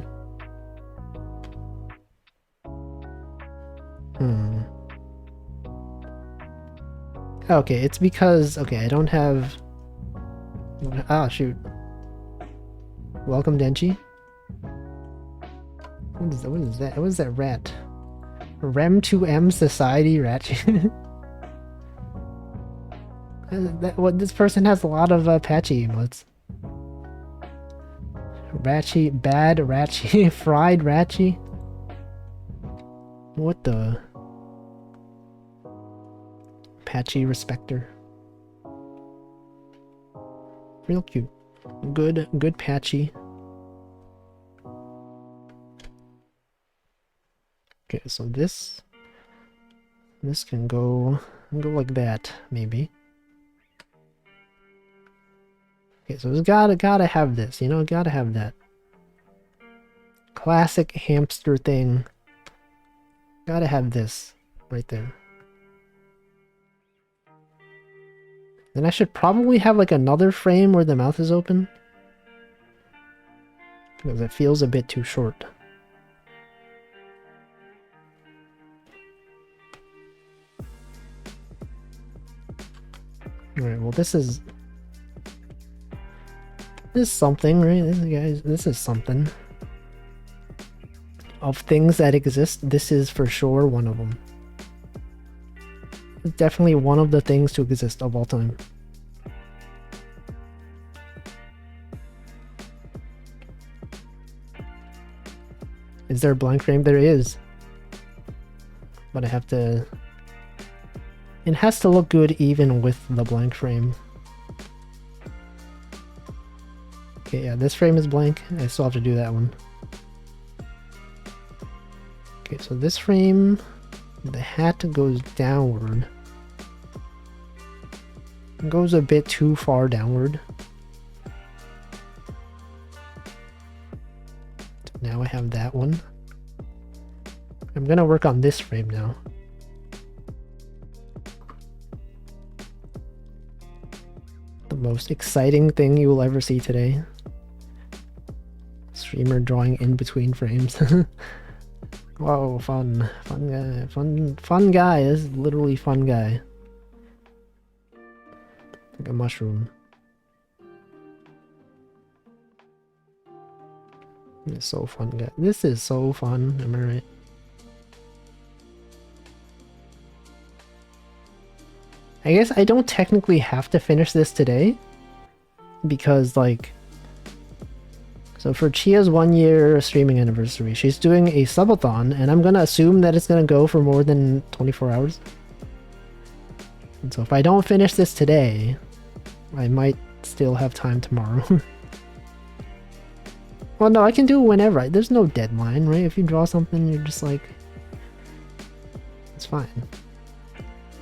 Okay, it's because... okay, I don't have... ah, shoot. Welcome, Denchi. What is that? What is that? What is that rat? Rem2M Society rat. What, this person has a lot of patchy emotes. Ratchy, bad ratchy, fried ratchy. What the? Patchy respecter. Real cute. Good patchy. Okay, so this can go like that, maybe. Okay, so it's gotta have this, you know, gotta have that. Classic hamster thing. Gotta have this right there. Then I should probably have like another frame where the mouth is open. Because it feels a bit too short. Alright, well this is something, right? This is something. Of things that exist, this is for sure one of them. It's definitely one of the things to exist of all time. Is there a blank frame? There is. But I have to... it has to look good even with the blank frame. Okay, yeah, this frame is blank. I still have to do that one. Okay, so this frame, the hat goes downward. It goes a bit too far downward. So now I have that one. I'm gonna work on this frame now. The most exciting thing you will ever see today. Streamer drawing in between frames. Whoa, fun guy, fun guy. This is literally fun guy. Like a mushroom. It's so fun guy. This is so fun, am I right? I guess I don't technically have to finish this today. Because like... so for Chia's 1 year streaming anniversary, she's doing a subathon, and I'm gonna assume that it's gonna go for more than 24 hours. And so if I don't finish this today, I might still have time tomorrow. Well, no, I can do it whenever. There's no deadline, right? If you draw something, you're just like... it's fine.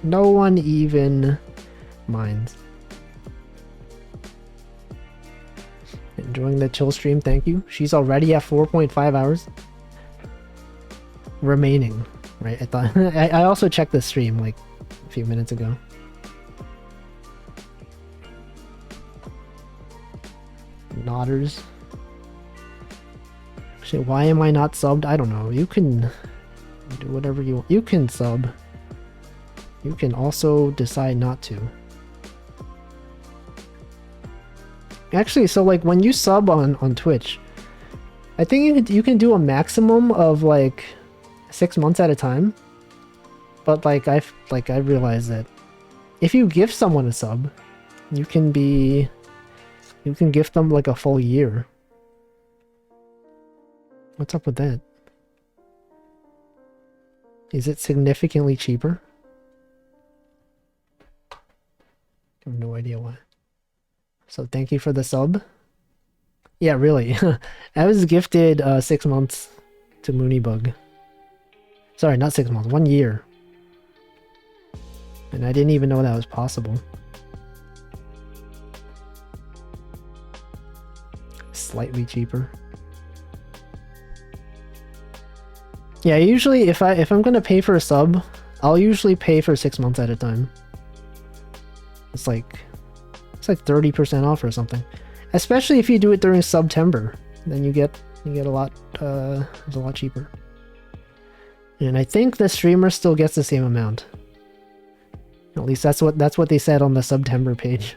No one even minds. Enjoying the chill stream, thank you. She's already at 4.5 hours remaining, right? I thought I also checked the stream like a few minutes ago. Nodders. Actually, why am I not subbed? I don't know. You can do whatever you want. You can sub. You can also decide not to. Actually, so like when you sub on Twitch, I think you can do a maximum of like 6 months at a time. But like I realized that if you gift someone a sub, you can gift them like a full year. What's up with that? Is it significantly cheaper? I have no idea why. So thank you for the sub. Yeah, really. I was gifted 6 months to Moonybug. Sorry, not 6 months, 1 year. And I didn't even know that was possible. Slightly cheaper. Yeah, usually if I'm gonna pay for a sub, I'll usually pay for 6 months at a time. It's like 30% off or something. Especially if you do it during September, then you get a lot it's a lot cheaper. And I think the streamer still gets the same amount. At least that's what they said on the September page.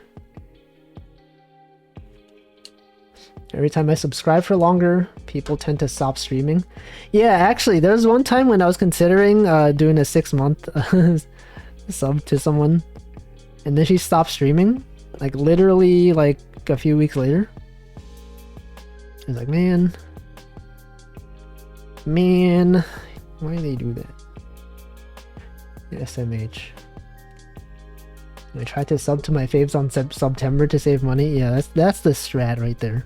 Every time I subscribe for longer, people tend to stop streaming. Yeah, actually, there was one time when I was considering doing a 6-month sub to someone, and then she stopped streaming, like literally like a few weeks later. I was like, man, why do they do that? SMH. I tried to sub to my faves on September to save money. Yeah, that's the strat right there.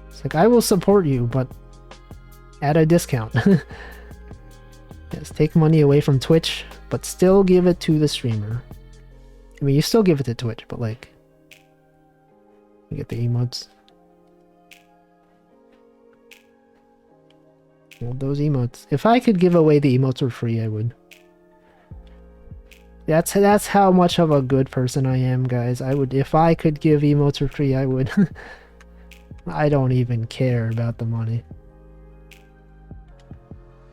It's like, I will support you, but at a discount. Yes, take money away from Twitch, but still give it to the streamer. I mean, you still give it to Twitch, but like, you get the emotes. Well, those emotes. If I could give away the emotes for free, I would. That's how much of a good person I am, guys. I would, if I could give emotes for free, I would. I don't even care about the money.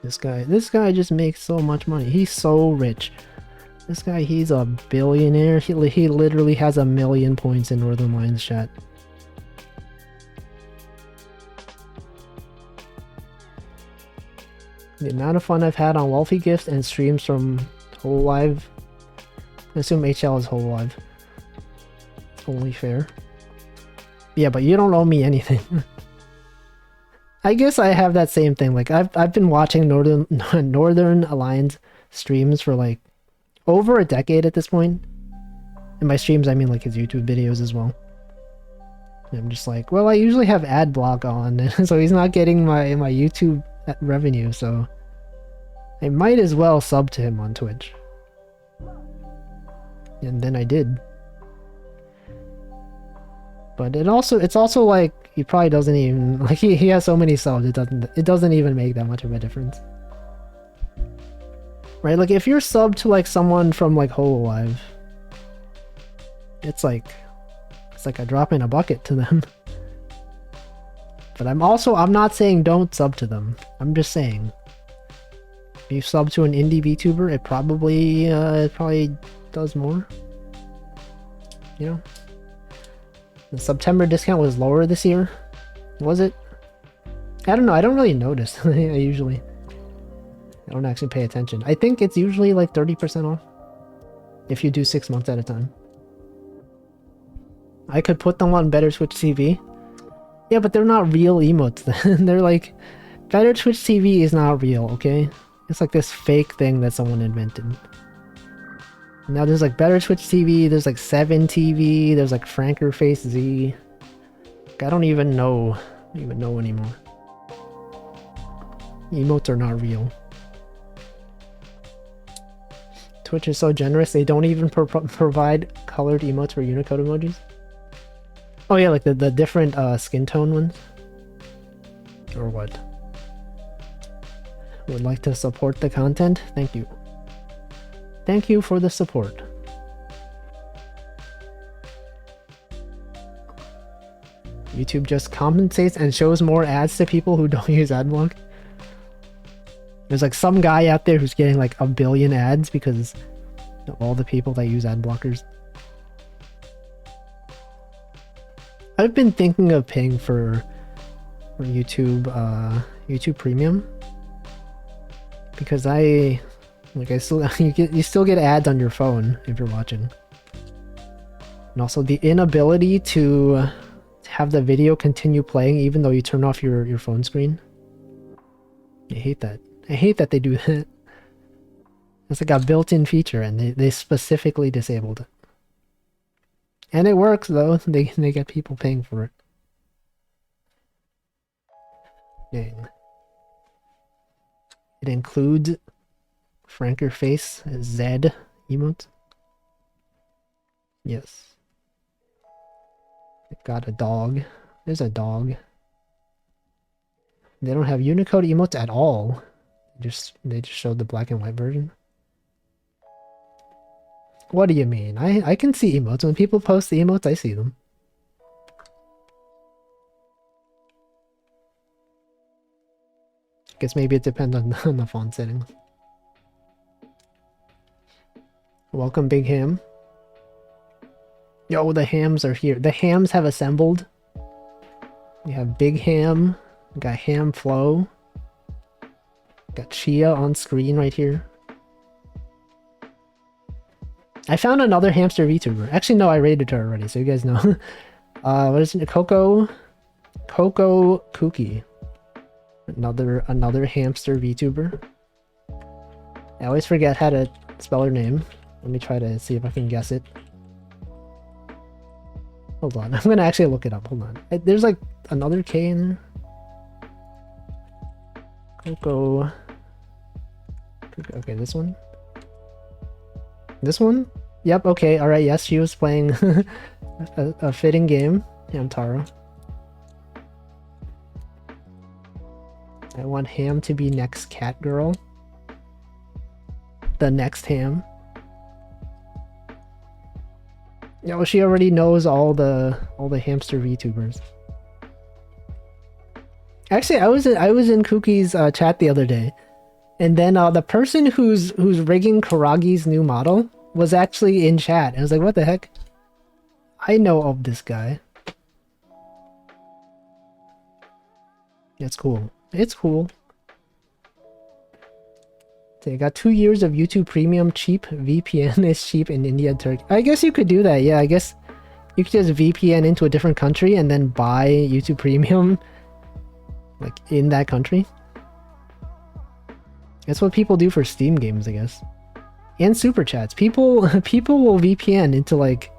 This guy just makes so much money. He's so rich. This guy, he's a billionaire. He literally has 1 million points in Northern Lions chat. The amount of fun I've had on Wolfie Gifts and streams from Whole Live. I assume HL is Whole Live. It's only fair. Yeah, but you don't owe me anything. I guess I have that same thing. Like I've been watching Northern Alliance streams for like over a decade at this point. And by streams I mean like his YouTube videos as well. And I'm just like, well, I usually have ad block on, so he's not getting my YouTube revenue, so I might as well sub to him on Twitch. And then I did. But it's also like he probably doesn't even like he has so many subs, it doesn't even make that much of a difference. Right? Like if you're subbed to like someone from like Hololive, it's like a drop in a bucket to them. But I'm not saying don't sub to them. I'm just saying if you sub to an indie VTuber, it probably does more. You know? The September discount was lower this year. Was it? I don't know. I don't really notice. I don't actually pay attention. I think it's usually like 30% off if you do 6 months at a time. I could put them on Better Twitch TV. Yeah, but they're not real emotes then. They're like, Better Twitch TV is not real, okay? It's like this fake thing that someone invented. Now there's like Better Twitch TV, there's like 7 TV, there's like Franker Face Z. Like, I don't even know anymore. Emotes are not real. Twitch is so generous, they don't even provide colored emotes for Unicode emojis. Oh yeah, like the different skin tone ones? Or what? Would like to support the content? Thank you. Thank you for the support. YouTube just compensates and shows more ads to people who don't use adblock. There's like some guy out there who's getting like 1 billion ads because of all the people that use ad blockers. I've been thinking of paying for YouTube Premium because you still get ads on your phone if you're watching, and also the inability to have the video continue playing even though you turn off your phone screen. I hate that. I hate that they do that. It's like a built-in feature and they specifically disabled it. And it works though. They get people paying for it. Dang. It includes Franker Face Z emote. Yes. It got a dog. There's a dog. They don't have Unicode emotes at all. They just showed the black and white version. What do you mean? I can see emotes. When people post the emotes, I see them. Guess maybe it depends on the font settings. Welcome, Big Ham. Yo, the hams are here. The hams have assembled. We have Big Ham. We got Ham Flow. Got Chia on screen right here. I found another hamster VTuber. Actually, no, I rated her already, so you guys know. What is it? Coco Cookie. Another hamster VTuber. I always forget how to spell her name. Let me try to see if I can guess it. Hold on, I'm gonna actually look it up. Hold on. There's like another K in there. Coco. Okay, this one. This one? Yep, okay, alright, yes, she was playing a fitting game. Hamtaro. I want Ham to be next cat girl. The next Ham. Yeah, well, she already knows all the hamster VTubers. Actually, I was in Cookie's chat the other day, and then the person who's rigging Karagi's new model was actually in chat. I was like, what the heck? I know of this guy. It's cool. It's cool. So you got 2 years of YouTube Premium cheap. VPN is cheap in India and Turkey. I guess you could do that. Yeah, I guess you could just VPN into a different country and then buy YouTube Premium like in that country. That's what people do for Steam games, I guess. And super chats. People will VPN into like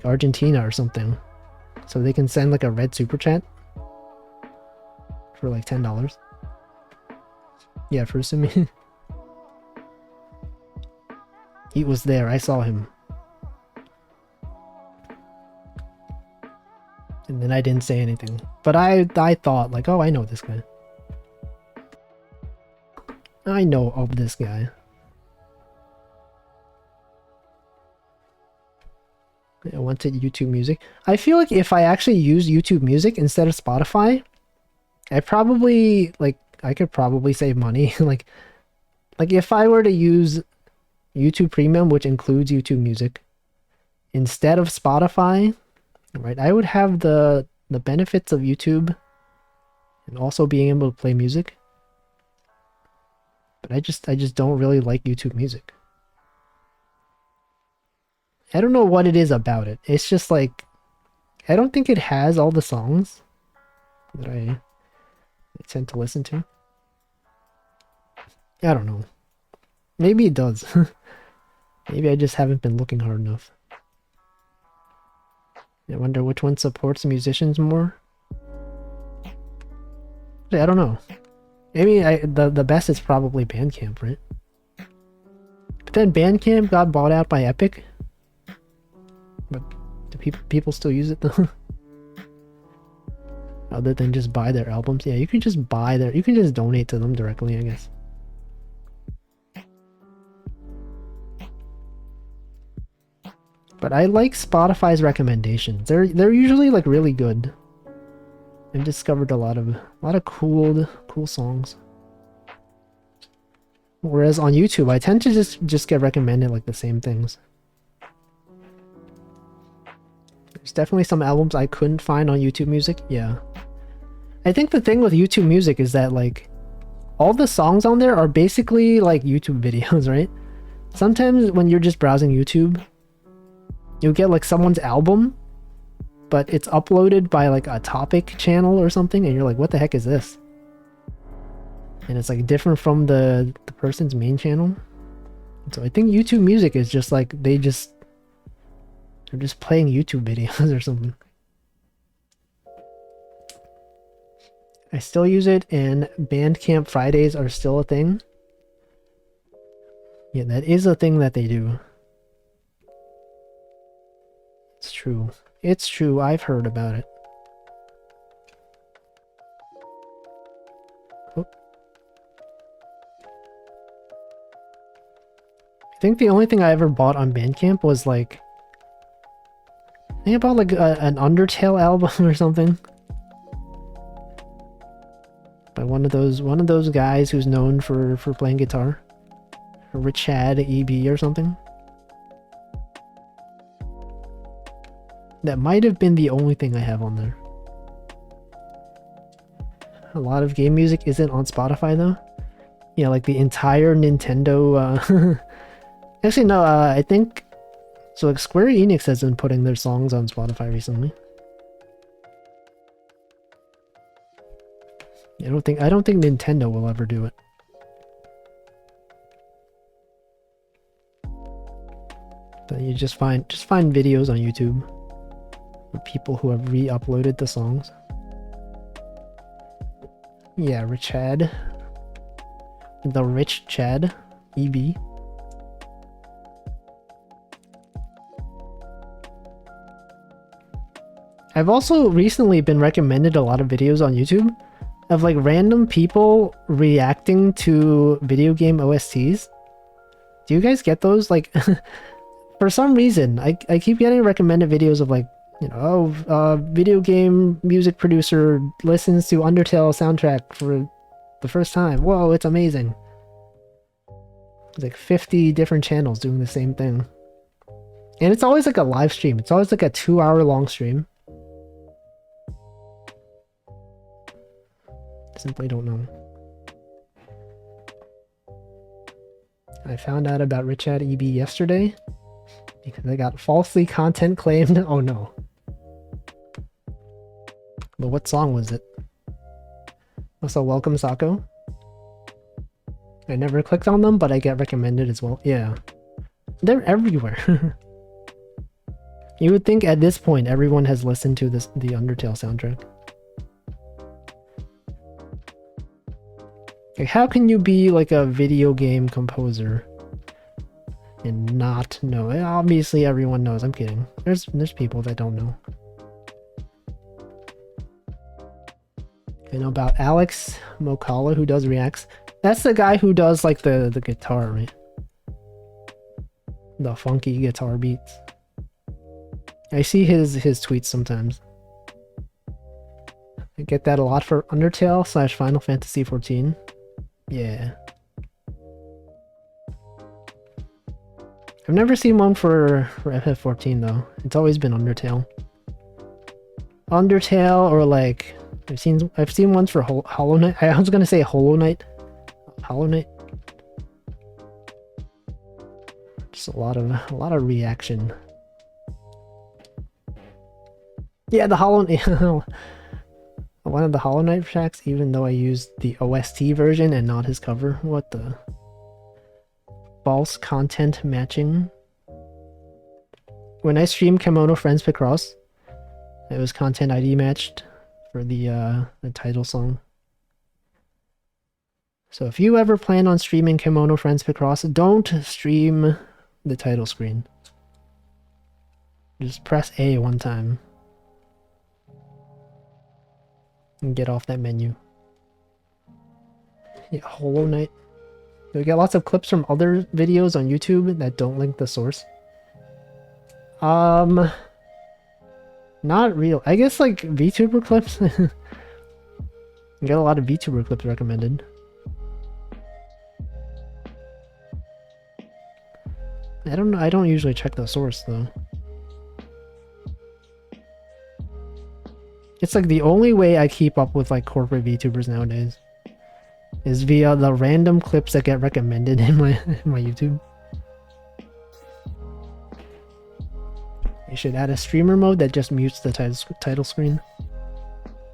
Argentina or something, so they can send like a red super chat for like $10. Yeah, for Sumi. He was there. I saw him. And then I didn't say anything. But I thought like, oh, I know this guy. I know of this guy. I wanted YouTube Music. I feel like if I actually use YouTube Music instead of Spotify, I could probably save money. like if I were to use YouTube Premium, which includes YouTube Music, instead of Spotify, right, I would have the benefits of YouTube and also being able to play music. But I just don't really like YouTube Music. I don't know what it is about it. It's just like, I don't think it has all the songs that I tend to listen to. I don't know. Maybe it does. Maybe I just haven't been looking hard enough. I wonder which one supports musicians more. I don't know. Maybe the best is probably Bandcamp, right? But then Bandcamp got bought out by Epic. But do people still use it though? Other than just buy their albums? Yeah, you can just you can just donate to them directly, I guess. But I like Spotify's recommendations. They're usually like really good. I've discovered a lot of cool songs. Whereas on YouTube, I tend to just get recommended like the same things. There's definitely some albums I couldn't find on YouTube Music. Yeah. I think the thing with YouTube Music is that like all the songs on there are basically like YouTube videos, right? Sometimes when you're just browsing YouTube, you'll get like someone's album, but it's uploaded by like a topic channel or something, and you're like, what the heck is this? And it's like different from the person's main channel. So I think YouTube Music is just like, they just They're just playing YouTube videos or something. I still use it, and Bandcamp Fridays are still a thing. Yeah, that is a thing that they do. It's true. It's true. I've heard about it. Oh. I think the only thing I ever bought on Bandcamp was like... I think I bought like an Undertale album or something. By one of those guys who's known for playing guitar. Richad EB or something. That might have been the only thing I have on there. A lot of game music isn't on Spotify though. Yeah, like the entire Nintendo actually no, I think so like Square Enix has been putting their songs on Spotify recently. I don't think Nintendo will ever do it. But you just find videos on YouTube of people who have re-uploaded the songs. Yeah, Richad. The Rich Chad EB. I've also recently been recommended a lot of videos on YouTube of like random people reacting to video game OSTs. Do you guys get those? Like, for some reason, I keep getting recommended videos of like, you know, video game music producer listens to Undertale soundtrack for the first time. Whoa, it's amazing. It's like 50 different channels doing the same thing. And it's always like a live stream. It's always like a 2-hour long stream. Simply don't know. I found out about Richard EB yesterday because I got falsely content claimed. Oh no. But what song was it? Also, welcome Sako. I never clicked on them, but I get recommended as well. Yeah. They're everywhere. You would think at this point everyone has listened to the Undertale soundtrack. Like, how can you be like a video game composer and not know? Obviously everyone knows. I'm kidding. There's people that don't know. I know about Alex Mokala who does reacts. That's the guy who does like the guitar, right? The funky guitar beats. I see his tweets sometimes. I get that a lot for Undertale / Final Fantasy 14. Yeah. I've never seen one for FF14 though. It's always been Undertale. Undertale or like I've seen ones for Hollow Knight. I was gonna say Hollow Knight. Hollow Knight. Just a lot of reaction. Yeah, the Hollow Knight. One of the Hollow Knight tracks, even though I used the OST version and not his cover. What the? False content matching. When I streamed Kimono Friends Picross, it was content ID matched for the title song. So if you ever plan on streaming Kimono Friends Picross, don't stream the title screen. Just press A one time. And get off that menu. Yeah, Hollow Knight. We get lots of clips from other videos on YouTube that don't link the source. Not real. I guess like VTuber clips. You get a lot of VTuber clips recommended. I don't know. I don't usually check the source though. It's like the only way I keep up with like corporate VTubers nowadays is via the random clips that get recommended in my YouTube. You should add a streamer mode that just mutes the title screen.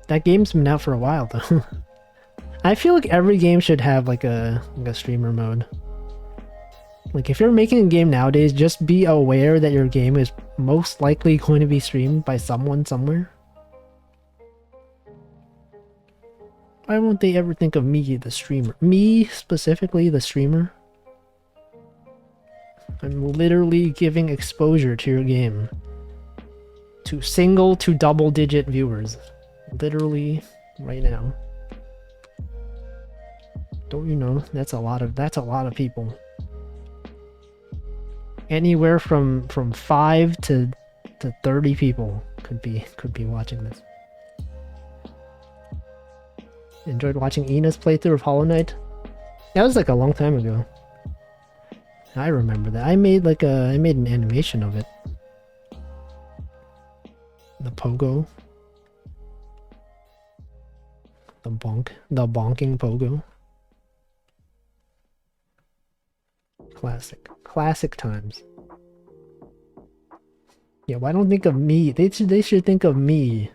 That game's been out for a while though. I feel like every game should have like a streamer mode. Like, if you're making a game nowadays, just be aware that your game is most likely going to be streamed by someone somewhere. Why won't they ever think of me, the streamer? Me, specifically, the streamer? I'm literally giving exposure to your game. To single to double digit viewers. Literally, right now. Don't you know? That's a lot of people. Anywhere from 5 to 30 people could be watching this. Enjoyed watching Ina's playthrough of Hollow Knight. That was like a long time ago. I remember that. I made an animation of it. The pogo. The bonking pogo. Classic times. Yeah, why don't think of me? They should think of me.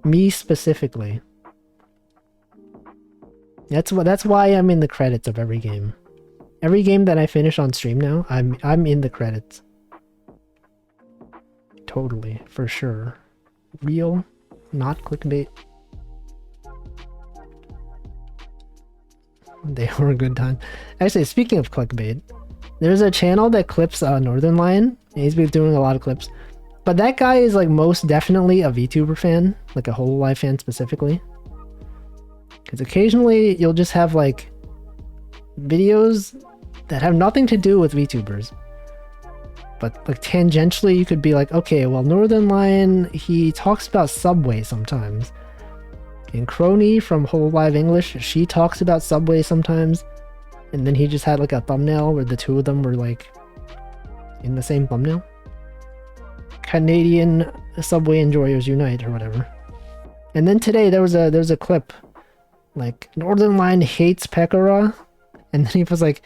Me specifically. That's why I'm in the credits of every game. Every game that I finish on stream now, I'm in the credits. Totally, for sure. Real, not clickbait. They were a good time. Actually, speaking of clickbait, there's a channel that clips Northern Lion. He's been doing a lot of clips. But that guy is like most definitely a VTuber fan, like a Hololive fan specifically. Because occasionally you'll just have like videos that have nothing to do with VTubers. But like tangentially you could be like, okay, well Northern Lion, he talks about Subway sometimes. And Crony from Hololive English, she talks about Subway sometimes. And then he just had like a thumbnail where the two of them were like in the same thumbnail. Canadian Subway Enjoyers Unite or whatever. And then today there was a clip like Northern Lion hates Pekora, and then he was like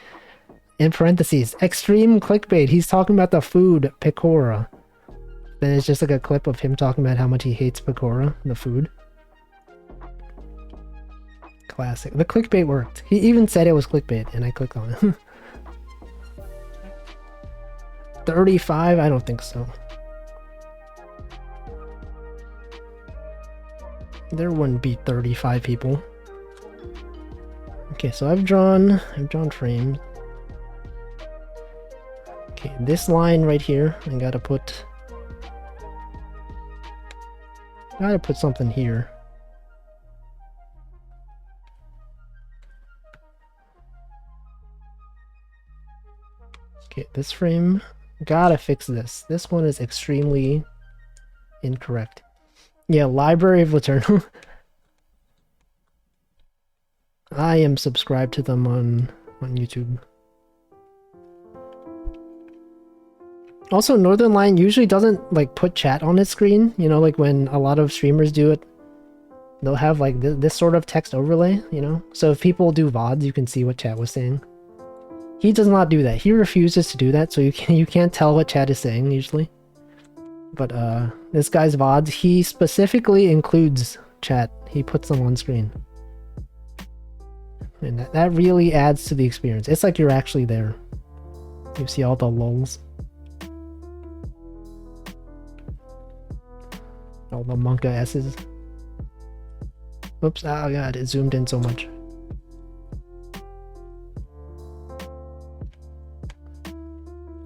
in parentheses extreme clickbait. He's talking about the food Pekora. Then it's just like a clip of him talking about how much he hates Pekora, the food. Classic. The clickbait worked. He even said it was clickbait, and I clicked on it. 35? I don't think so. There wouldn't be 35 people. Okay, so I've drawn frames. Okay, this line right here, I gotta put something here. Okay, this frame, gotta fix this. This one is extremely incorrect. Yeah, Library of Eternal. I am subscribed to them on YouTube. Also, Northern Lion usually doesn't like put chat on its screen. You know, like when a lot of streamers do it, they'll have like this sort of text overlay, you know? So if people do VODs, you can see what chat was saying. He does not do that. He refuses to do that, so you can't tell what chat is saying usually. But this guy's VODs, he specifically includes chat. He puts them on screen. And that really adds to the experience. It's like you're actually there. You see all the lulls. All the Monka S's. Oops, oh god, it zoomed in so much.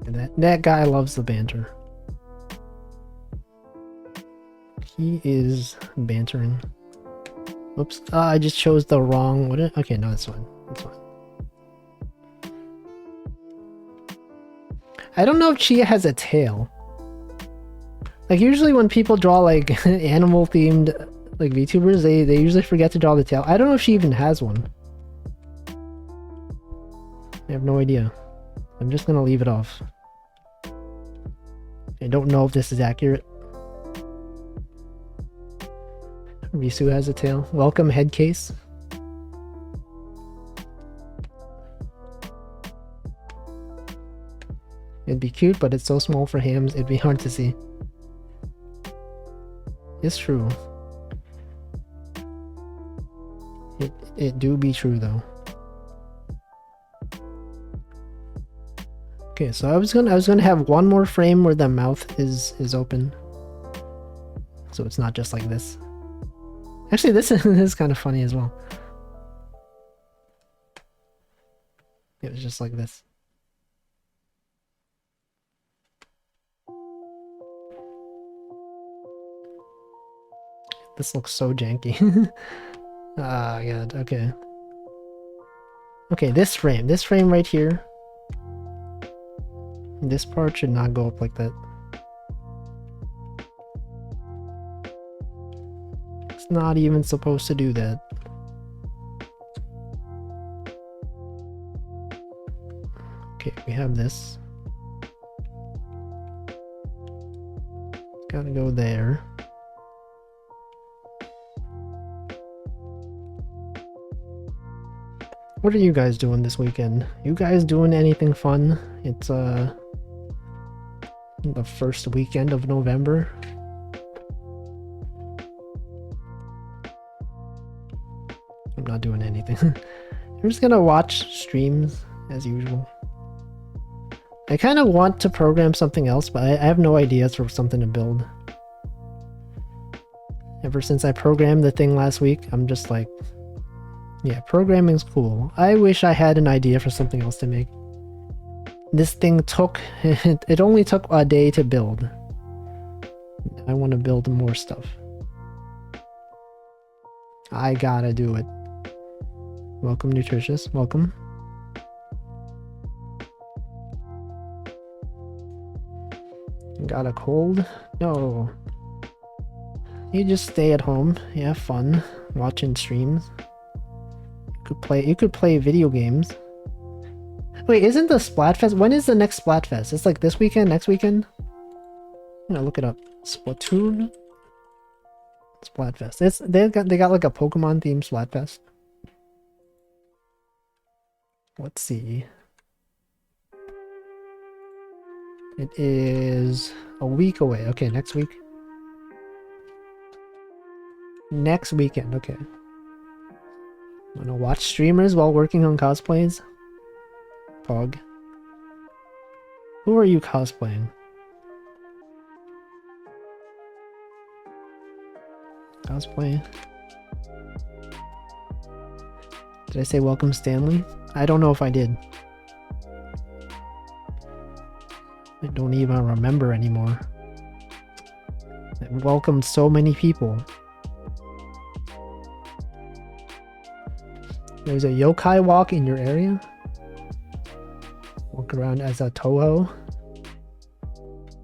And that guy loves the banter. He is bantering. Oops, I just chose the wrong... Okay, no, that's fine. That's fine. I don't know if Chia has a tail. Like, usually when people draw, like, animal-themed, like, VTubers, they usually forget to draw the tail. I don't know if she even has one. I have no idea. I'm just gonna leave it off. I don't know if this is accurate. Risu has a tail. Welcome, Headcase. It'd be cute, but it's so small for hams, it'd be hard to see. It's true. It do be true, though. Okay, so I was gonna have one more frame where the mouth is open. So it's not just like this. Actually, this is kind of funny as well. It was just like this. This looks so janky. Ah, god, okay. Okay, this frame right here. This part should not go up like that. It's not even supposed to do that. Okay, we have this. It's gotta go there. What are you guys doing this weekend? You guys doing anything fun? It's the first weekend of November. I'm not doing anything. I'm just gonna watch streams as usual. I kind of want to program something else, but I have no ideas for something to build. Ever since I programmed the thing last week, I'm just like, yeah, programming's cool. I wish I had an idea for something else to make. This thing took, it only took a day to build. I want to build more stuff. I gotta do it. Welcome, Nutritious. Welcome. Got a cold? No. You just stay at home. You have fun watching streams. You could play video games. Wait, isn't the Splatfest? When is the next Splatfest? It's like this weekend, next weekend? I'm gonna look it up. Splatoon Splatfest. They got like a Pokemon themed Splatfest. Let's see. It is a week away. Okay, next week. Next weekend, okay. I'm gonna watch streamers while working on cosplays. Pog. Who are you cosplaying? Cosplay. Did I say welcome, Stanley? I don't know if I did. I don't even remember anymore. I welcomed so many people. There's a yokai walk in your area? Walk around as a Toho?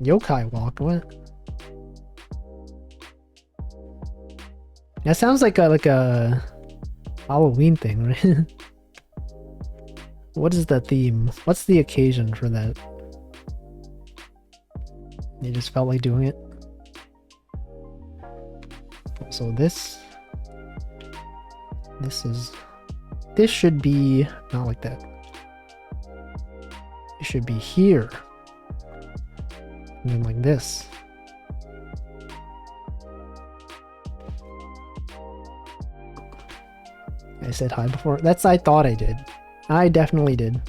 Yokai walk? What? That sounds like a Halloween thing, right? What is the theme? What's the occasion for that? You just felt like doing it? So this should be not like that. It should be here. And then like this. I said hi before. I thought I did. I definitely did.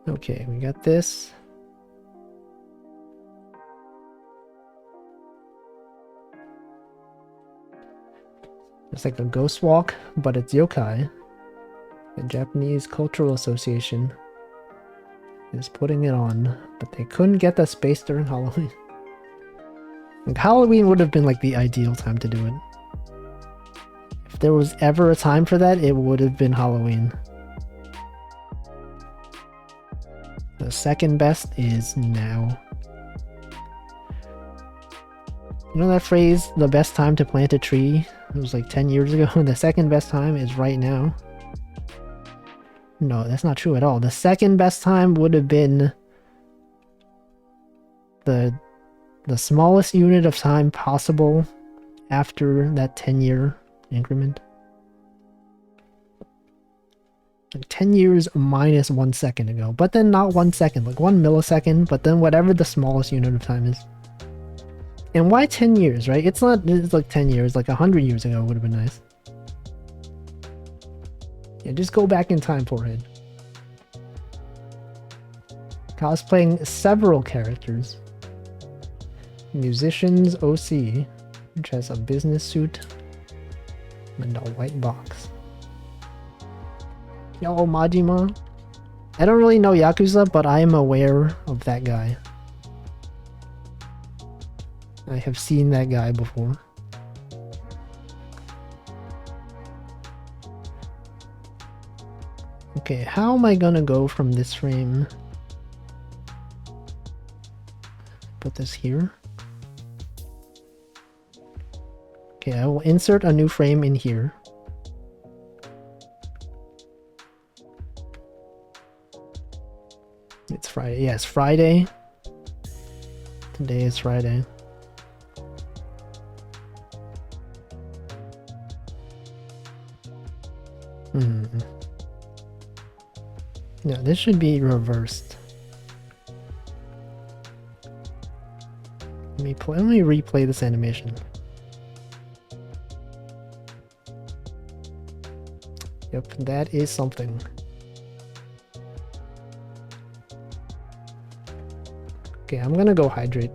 Okay, we got this. It's like a ghost walk, but it's yokai. The Japanese Cultural Association is putting it on, but they couldn't get the space during Halloween. Like, Halloween would have been like the ideal time to do it. If there was ever a time for that, it would have been Halloween. The second best is now. You know that phrase, the best time to plant a tree? It was like 10 years ago. The second best time is right now. No, that's not true at all. The second best time would have been the smallest unit of time possible after that 10-year increment. Like 10 years minus 1 second ago. But then not 1 second, like 1 millisecond, but then whatever the smallest unit of time is. And why 10 years, right? It's like 10 years, like 100 years ago would have been nice. Yeah, just go back in time, forehead. Cosplaying several characters. Musicians OC, which has a business suit and a white box. Yo, Majima. I don't really know Yakuza, but I am aware of that guy. I have seen that guy before. Okay, how am I gonna go from this frame? Put this here. Okay, I will insert a new frame in here. It's Friday. Yes, Friday. Today is Friday. No, this should be reversed. Let me replay this animation. Yep, that is something. Okay, I'm gonna go hydrate.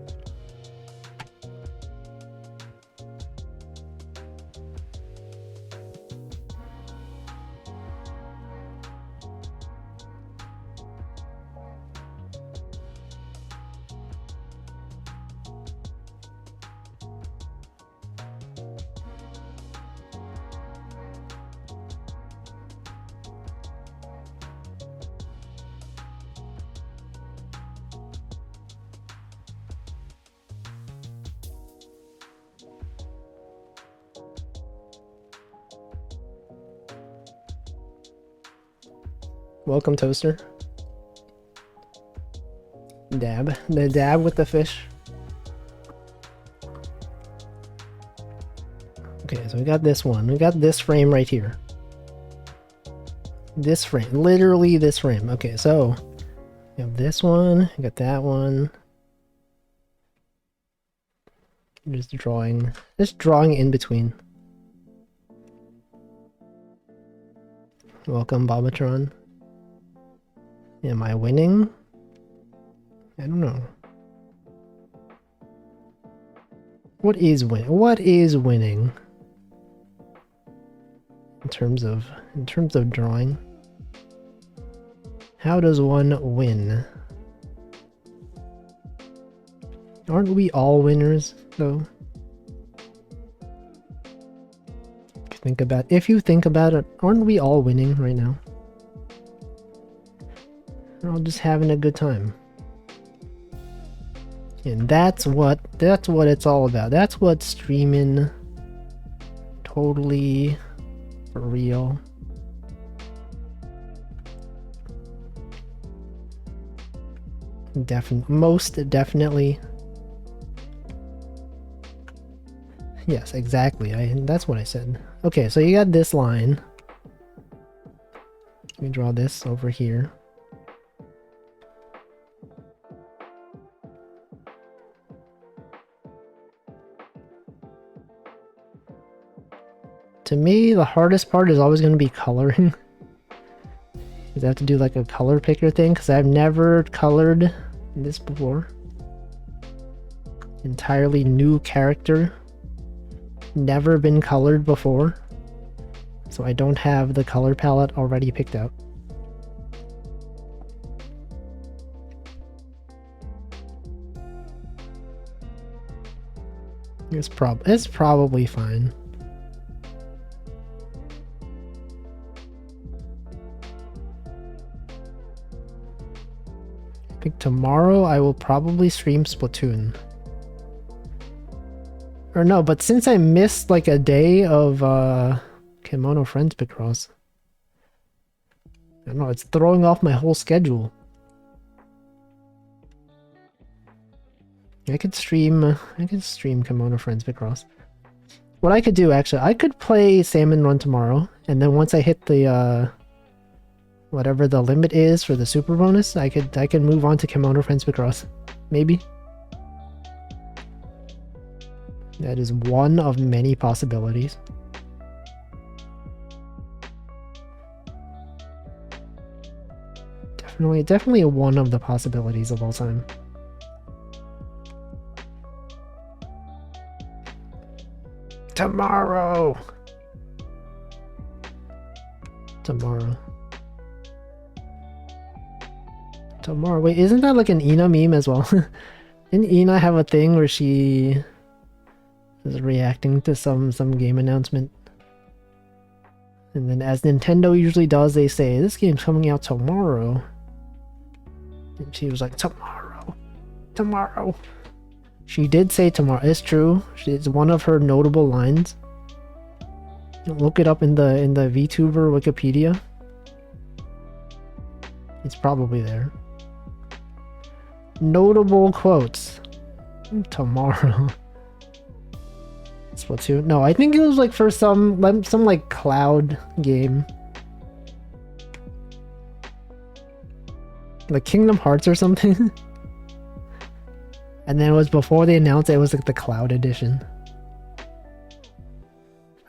Welcome, Toaster. Dab. The dab with the fish. Okay, so we got this one. We got this frame right here. This frame. Literally this frame. Okay, so we have this one. We got that one. Just drawing in between. Welcome, Bobatron. Am I winning? I don't know. What is winning? What is winning? In terms of drawing. How does one win? Aren't we all winners, though? If you think about it, aren't we all winning right now? We're all just having a good time. And that's what it's all about. That's what streaming totally for real. Most definitely. Yes, exactly. That's what I said. Okay, so you got this line. Let me draw this over here. To me, the hardest part is always going to be coloring. Because I have to do like a color picker thing, because I've never colored this before. Entirely new character. Never been colored before. So I don't have the color palette already picked out. It's probably fine. I think tomorrow I will probably stream Splatoon. Or no, but since I missed like a day of Kimono Friends Picross, I don't know, it's throwing off my whole schedule. I could stream Kimono Friends Picross. What I could do, actually, I could play Salmon Run tomorrow, and then once I hit the whatever the limit is for the super bonus, I can move on to Kimono Friends Picross. Maybe. That is one of many possibilities. Definitely one of the possibilities of all time. Tomorrow. Wait, isn't that like an Ina meme as well? Didn't Ina have a thing where she was reacting to some game announcement? And then, as Nintendo usually does, they say, this game's coming out tomorrow. And she was like, tomorrow. She did say tomorrow. It's true. It's one of her notable lines. Look it up in the VTuber Wikipedia. It's probably there. Notable quotes. Tomorrow. Splatoon? No, I think it was like for some like cloud game. Like Kingdom Hearts or something. And then it was before they announced it was like the cloud edition.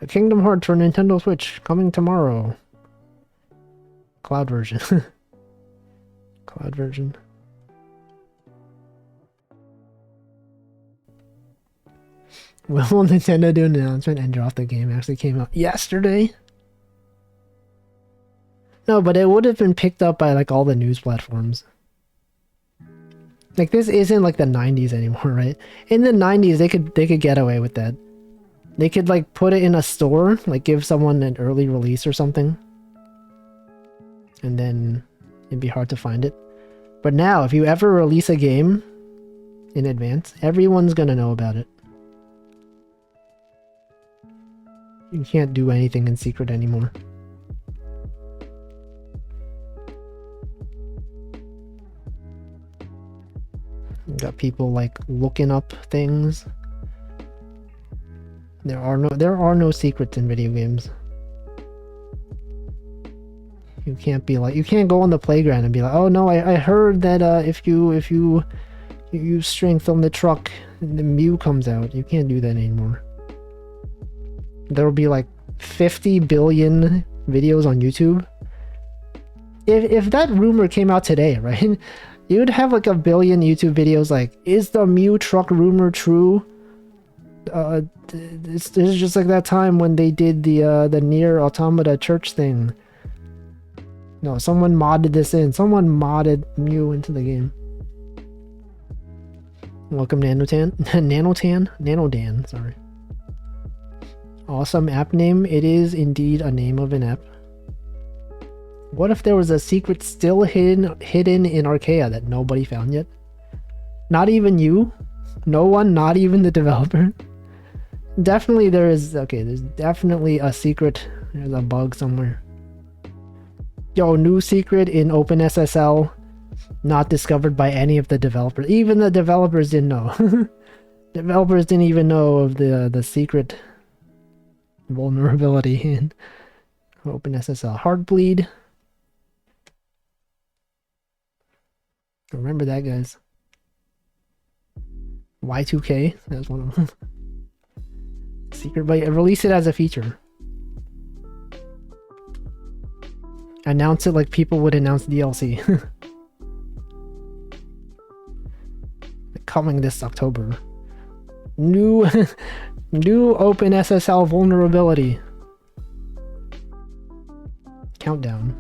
A Kingdom Hearts for Nintendo Switch coming tomorrow. Cloud version. Cloud version. Will Nintendo do an announcement and drop the game? Actually came out yesterday. No, but it would have been picked up by like all the news platforms. Like this isn't like the 90s anymore, right? In the 90s they could get away with that. They could like put it in a store, like give someone an early release or something. And then it'd be hard to find it. But now if you ever release a game in advance, everyone's gonna know about it. You can't do anything in secret anymore. You got people like looking up things. There are no secrets in video games. You can't be like, you can't go on the playground and be like, oh no, I heard that if you use strength on the truck, the Mew comes out. You can't do that anymore. There will be like 50 billion videos on YouTube. If that rumor came out today, right? You'd have like a billion YouTube videos like, is the Mew truck rumor true? This is just like that time when they did the Nier Automata church thing. No, someone modded this in. Someone modded Mew into the game. Welcome, Nanotan. Nanodan, sorry. Awesome app name. It is indeed a name of an app. What if there was a secret still hidden in Archaea that nobody found yet? Not even you? No one? Not even the developer? Definitely there is... Okay, there's definitely a secret. There's a bug somewhere. Yo, new secret in OpenSSL. Not discovered by any of the developers. Even the developers didn't know. Developers didn't even know of the secret vulnerability in OpenSSL. Heartbleed. Remember that, guys. Y2K. That was one of them. Secret, but release it as a feature. Announce it like people would announce DLC. Coming this October. New OpenSSL vulnerability. Countdown.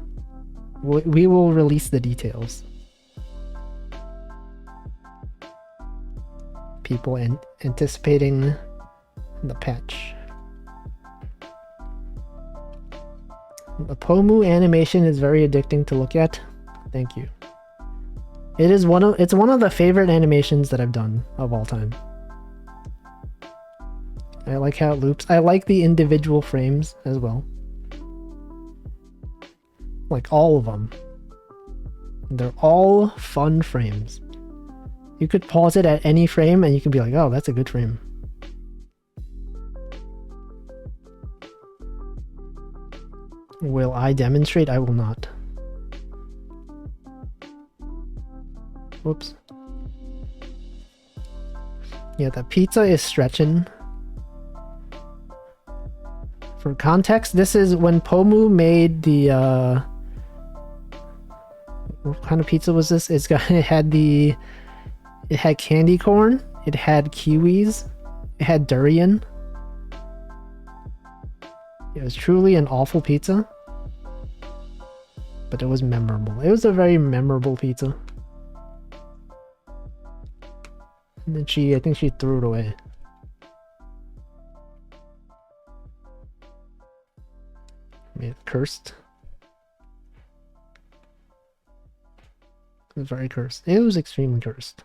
We will release the details. People anticipating the patch. The Pomu animation is very addicting to look at. Thank you. It's one of the favorite animations that I've done of all time. I like how it loops. I like the individual frames as well. Like all of them. They're all fun frames. You could pause it at any frame and you could be like, oh, that's a good frame. Will I demonstrate? I will not. Whoops. Yeah, the pizza is stretching. For context, this is when Pomu made the What kind of pizza was this? It had candy corn, it had kiwis, it had durian. It was truly an awful pizza, but it was memorable. It was a very memorable pizza. And then I think she threw it away. Cursed. It was very cursed. It was extremely cursed.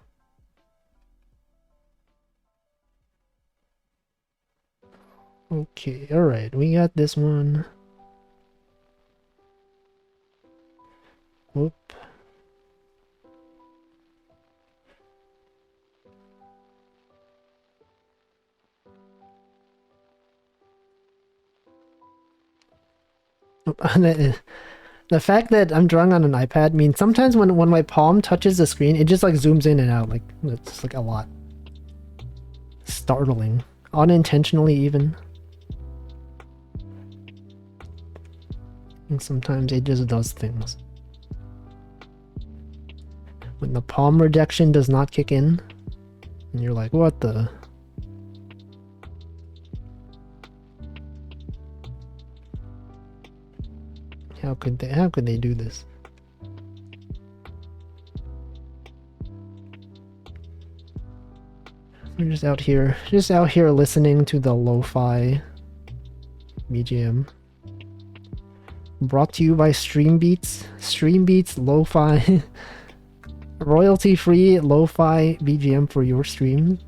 Okay, alright, we got this one. Whoop. The fact that I'm drawing on an iPad means sometimes when my palm touches the screen, it just like zooms in and out. Like, it's like a lot. Startling. Unintentionally even. And sometimes it just does things. When the palm rejection does not kick in, and you're like, what the... How could they do this? We're just out here listening to the lo-fi BGM. Brought to you by Streambeats. Streambeats lo-fi royalty-free lo-fi BGM for your stream.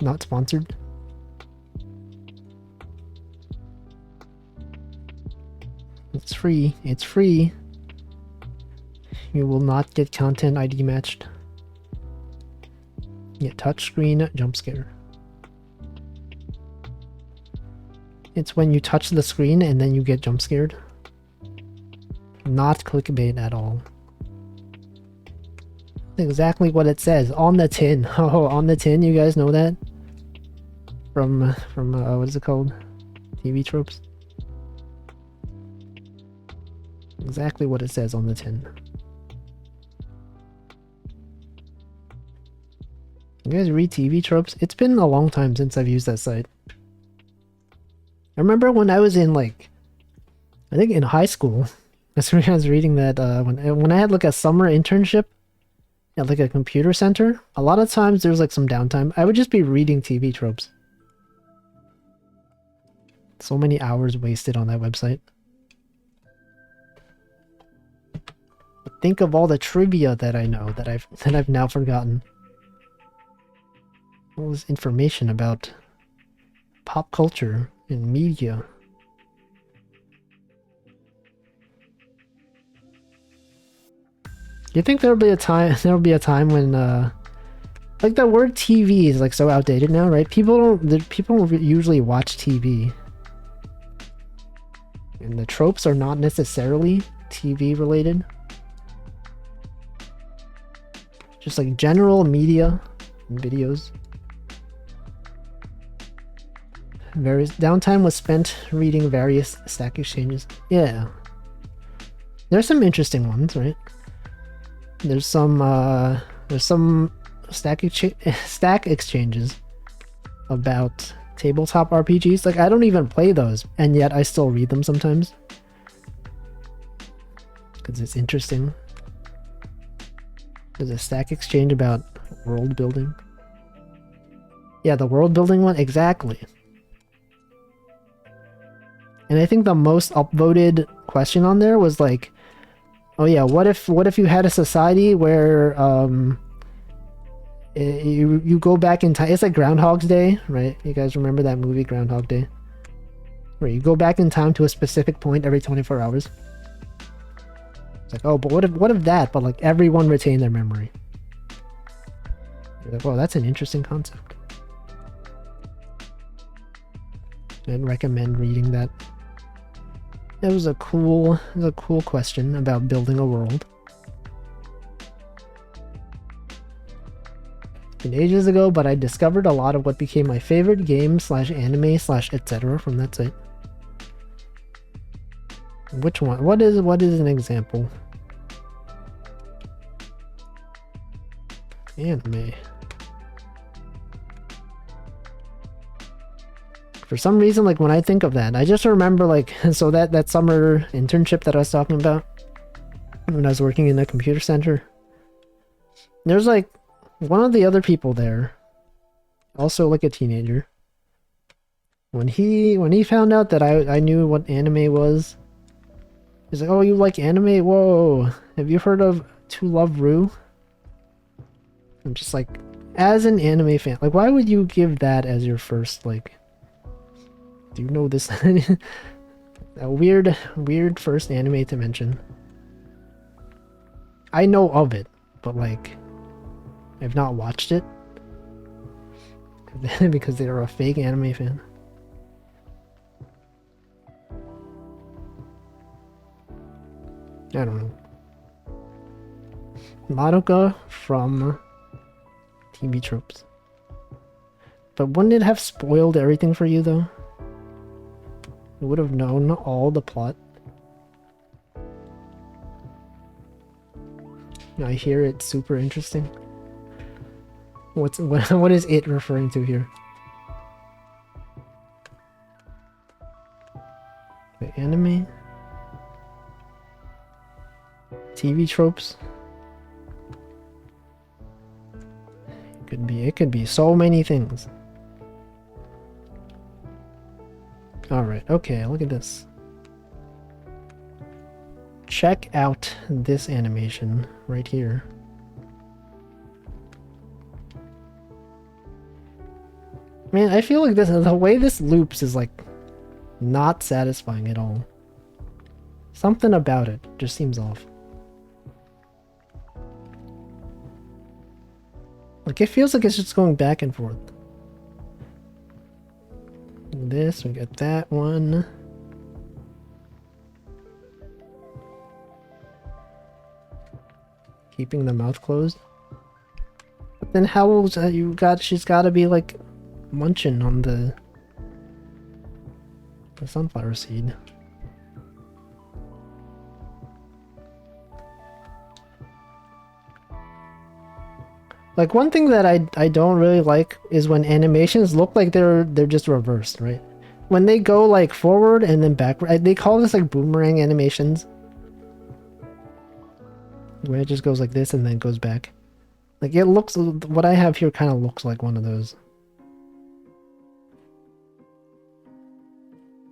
Not sponsored. It's free. It's free. You will not get content ID matched. Yeah, touchscreen jump scare. It's when you touch the screen and then you get jump scared. Not clickbait at all. Exactly what it says on the tin. Oh, on the tin, you guys know that? From what is it called? TV tropes. Exactly what it says on the tin. You guys read TV tropes? It's been a long time since I've used that site. I remember when I was in I think in high school, that's when I was reading that when I had like a summer internship at like a computer center, a lot of times there's like some downtime. I would just be reading TV tropes. So many hours wasted on that website. But think of all the trivia that I know that I've now forgotten. All this information about pop culture and media. You think there'll be a time when like the word TV is like so outdated now, right? People don't usually watch TV. And the tropes are not necessarily TV related. Just like general media and videos. Various downtime was spent reading various stack exchanges. Yeah. There's some interesting ones, right? There's some stack exchanges about tabletop RPGs. Like, I don't even play those, and yet I still read them sometimes. Because it's interesting. There's a stack exchange about world building. Yeah, the world building one, exactly. And I think the most upvoted question on there was like, oh yeah, what if you had a society where you go back in time? It's like Groundhog's Day, right? You guys remember that movie Groundhog Day? Where you go back in time to a specific point every 24 hours. It's like, oh, but what if that, but like everyone retained their memory? You're like, well, that's an interesting concept. I'd recommend reading that. It was a cool question about building a world. It's been ages ago, but I discovered a lot of what became my favorite game / anime / etc. from that site. Which one? What is an example? Anime. For some reason, like when I think of that, I just remember like so that summer internship that I was talking about when I was working in the computer center. There's like one of the other people there, also like a teenager. When he found out that I knew what anime was, he's like, "Oh, you like anime? Whoa! Have you heard of To Love Ru?" I'm just like, as an anime fan, like, why would you give that as your first like? Do you know this? A weird first anime to mention. I know of it, but like, I've not watched it because they're a fake anime fan. I don't know. Madoka from TV Tropes. But wouldn't it have spoiled everything for you though? You would have known all the plot. I hear it's super interesting. What is it referring to here? The anime? TV tropes? It could be so many things. Alright, okay, look at this. Check out this animation right here. Man, I feel like the way this loops is like not satisfying at all. Something about it just seems off. Like it feels like it's just going back and forth. This, we got that one. Keeping the mouth closed. But then how she's gotta be like munching on the sunflower seed. Like one thing that I don't really like is when animations look like they're just reversed, right? When they go like forward and then backward, they call this like boomerang animations. Where it just goes like this and then goes back. Like it looks, what I have here kind of looks like one of those.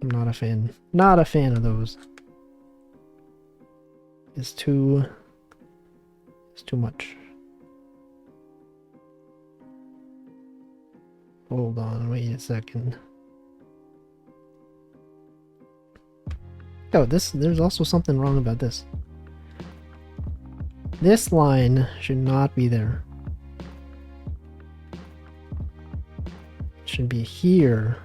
I'm not a fan. Not a fan of those. It's too much. Hold on, wait a second. Oh, there's also something wrong about this. This line should not be there. It should be here.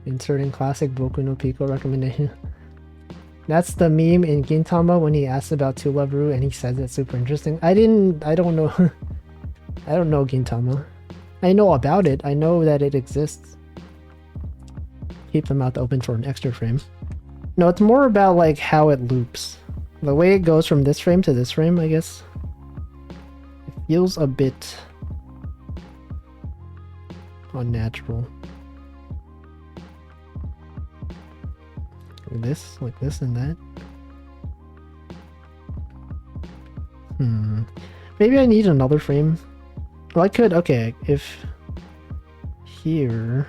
Inserting classic Boku no Pico recommendation. That's the meme in Gintama when he asks about To Love Ru and he says it's super interesting. I don't know. I don't know Gintama. I know about it. I know that it exists. Keep the mouth open for an extra frame. No, it's more about like how it loops. The way it goes from this frame to this frame, I guess. It feels a bit unnatural. Like this and that. Maybe I need another frame. Well, I could, okay, if here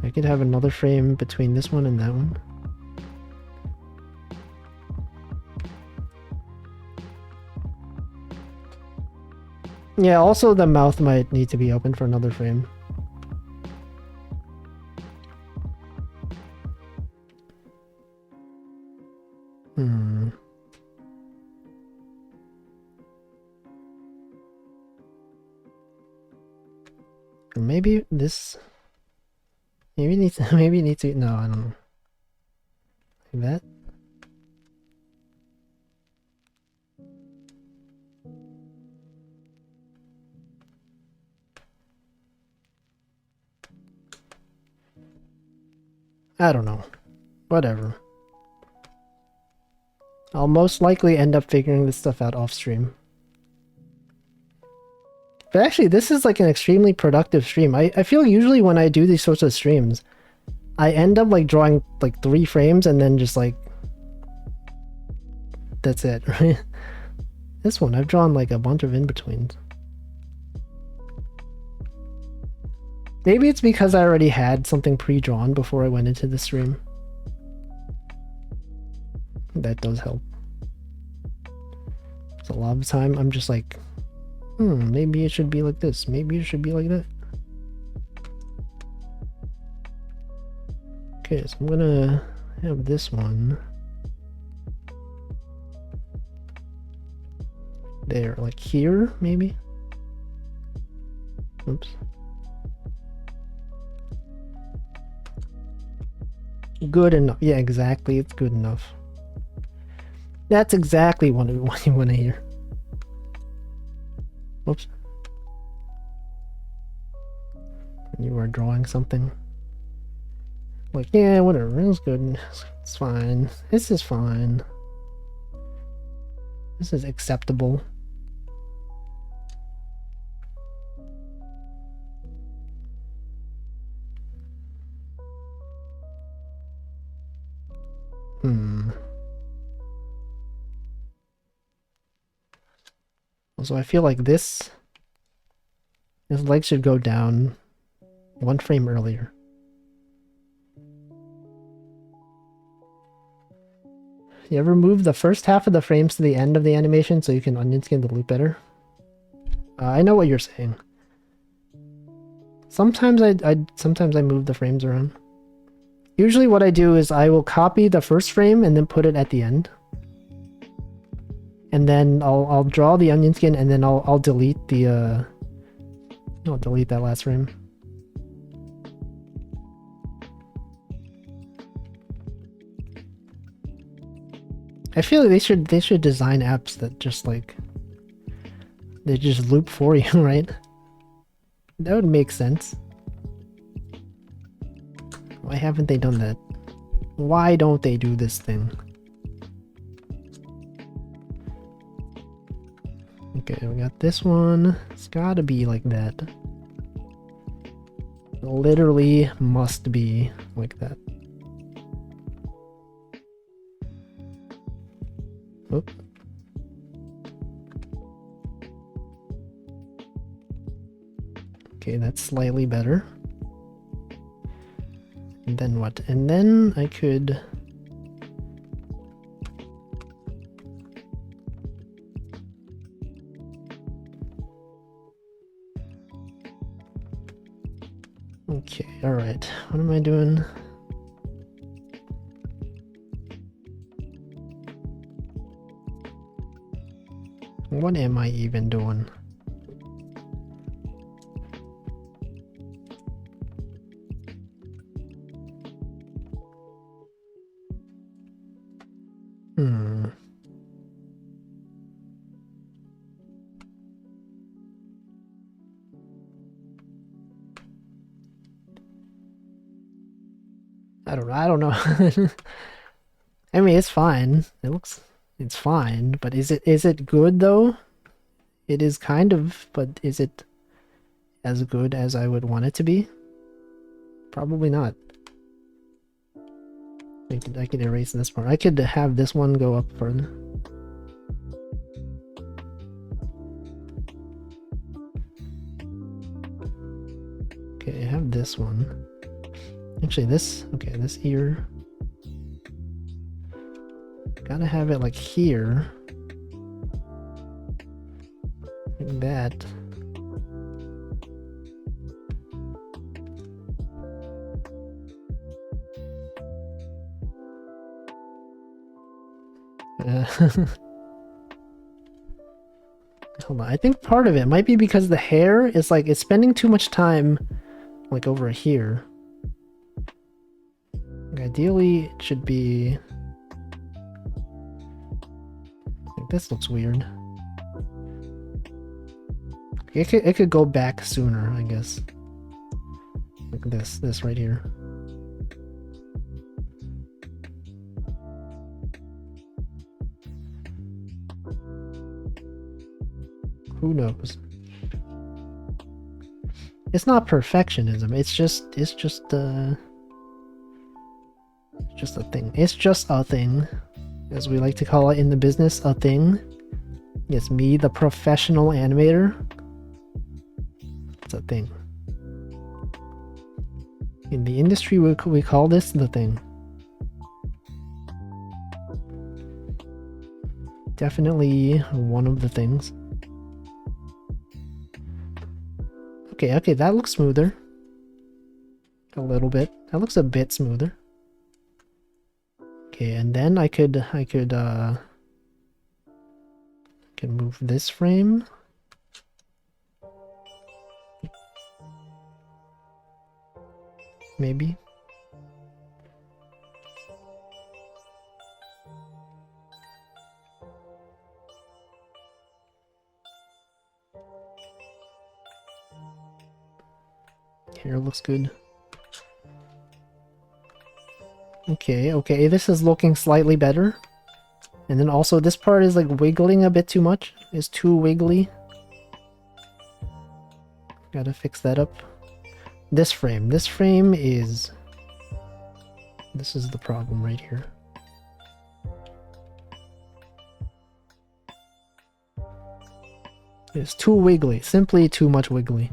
I could have another frame between this one and that one. Yeah, also the mouth might need to be open for another frame. Maybe this. Maybe needs. Maybe need to. No, I don't know. Like that. I don't know. Whatever. I'll most likely end up figuring this stuff out off stream. But actually, this is like an extremely productive stream. I feel usually when I do these sorts of streams, I end up like drawing like 3 frames and then just like... That's it, right? This one, I've drawn like a bunch of in-betweens. Maybe it's because I already had something pre-drawn before I went into the stream. That does help. So a lot of the time I'm just like, maybe it should be like this. Maybe it should be like that. Okay, so I'm gonna have this one there, like here, maybe? Oops. Good enough. Yeah, exactly. It's good enough. That's exactly what you want to hear. Oops. You are drawing something. Like, yeah, whatever. It was good. It's fine. This is fine. This is acceptable. So I feel like his leg should go down 1 frame earlier. You ever move the first half of the frames to the end of the animation so you can onion skin the loop better? I know what you're saying. Sometimes I move the frames around. Usually what I do is I will copy the first frame and then put it at the end. And then I'll draw the onion skin and then I'll delete the I'll delete that last frame. I feel like they should design apps that just like they just loop for you, right? That would make sense. Why haven't they done that? Why don't they do this thing? Okay, we got this one. It's gotta be like that. It literally must be like that. Oop. Okay, that's slightly better. And then what? And then I could... Okay, alright. What am I doing? What am I even doing? I don't know. I mean, it's fine. It's fine, but is it good though? It is kind of, but is it as good as I would want it to be? Probably not. I could erase this part. I could have this one go up further. Okay, I have this one. Actually, this ear. Gotta have it like here. Like that. Hold on, I think part of it might be because the hair is like, it's spending too much time like over here. Like, ideally, it should be... Like, this looks weird. It could go back sooner, I guess. Like this right here. Who knows? It's not perfectionism. It's just a thing. It's just a thing, as we like to call it in the business, a thing. It's me, the professional animator. It's a thing. In the industry, we call this the thing. Definitely one of the things. Okay, that looks smoother. A little bit. That looks a bit smoother. Okay, and then I could move this frame. Maybe. Here looks good. Okay, this is looking slightly better. And then also this part is like wiggling a bit too much. It's too wiggly. Gotta fix that up. This frame is... This is the problem right here. It's too wiggly, simply too much wiggly.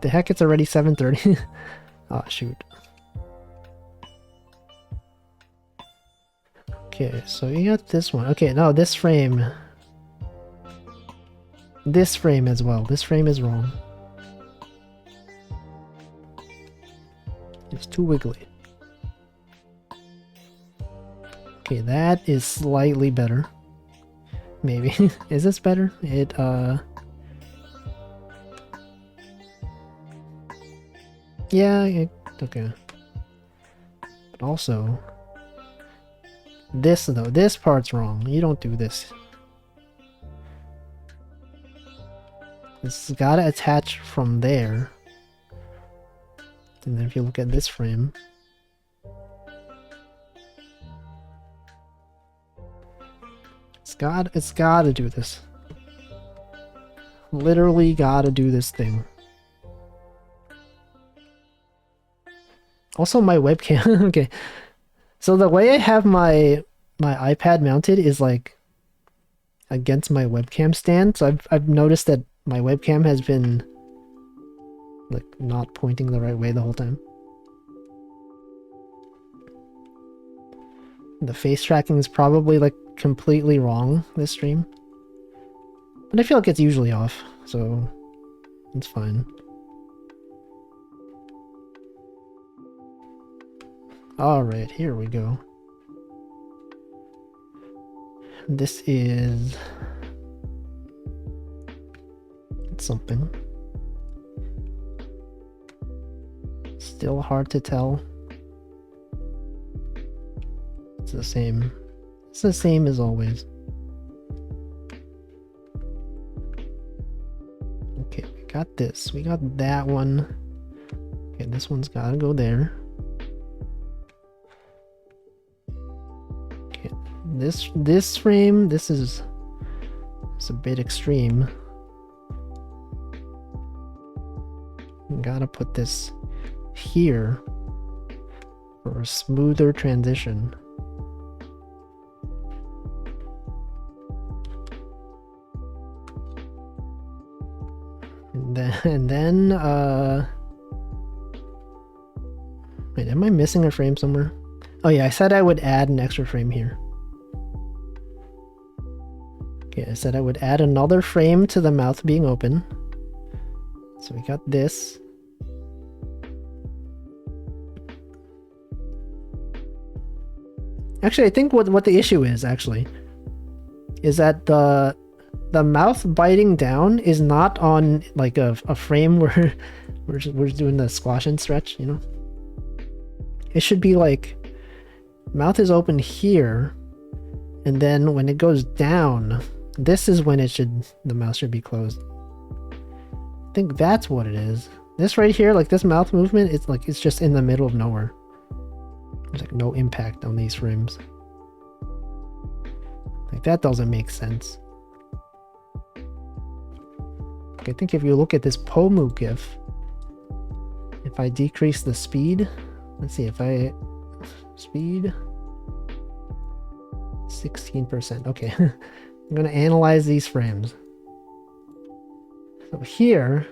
The heck, it's already 7:30. Oh, shoot. Okay, so you got this one. Okay, no, this frame. This frame as well. This frame is wrong. It's too wiggly. Okay, that is slightly better. Maybe. Is this better? Yeah, okay. But also, this though, this part's wrong. You don't do this. It's gotta attach from there. And then if you look at this frame, it's gotta do this. Literally gotta do this thing. Also, my webcam. Okay, so the way I have my iPad mounted is like against my webcam stand. So I've noticed that my webcam has been like not pointing the right way the whole time. The face tracking is probably like completely wrong this stream, but I feel like it's usually off, so it's fine. Alright, here we go. This is something. Still hard to tell. It's the same. It's the same as always. Okay, we got this. We got that one. Okay, this one's gotta go there. This frame, it's a bit extreme. Gotta put this here for a smoother transition. And then wait, am I missing a frame somewhere? Oh yeah, I said I would add an extra frame here. Okay, I said I would add another frame to the mouth being open. So we got this. Actually, I think what the issue is actually is that the mouth biting down is not on like a frame where we're doing the squash and stretch, you know? It should be like mouth is open here, and then when it goes down, this is when the mouth should be closed. I think that's what it is. This right here, like this mouth movement, it's just in the middle of nowhere. There's like no impact on these frames. Like Like, that doesn't make sense. I think if you look at this Pomu GIF, if I decrease the speed, let's see, if I speed 16%. Okay, I'm gonna analyze these frames. So here,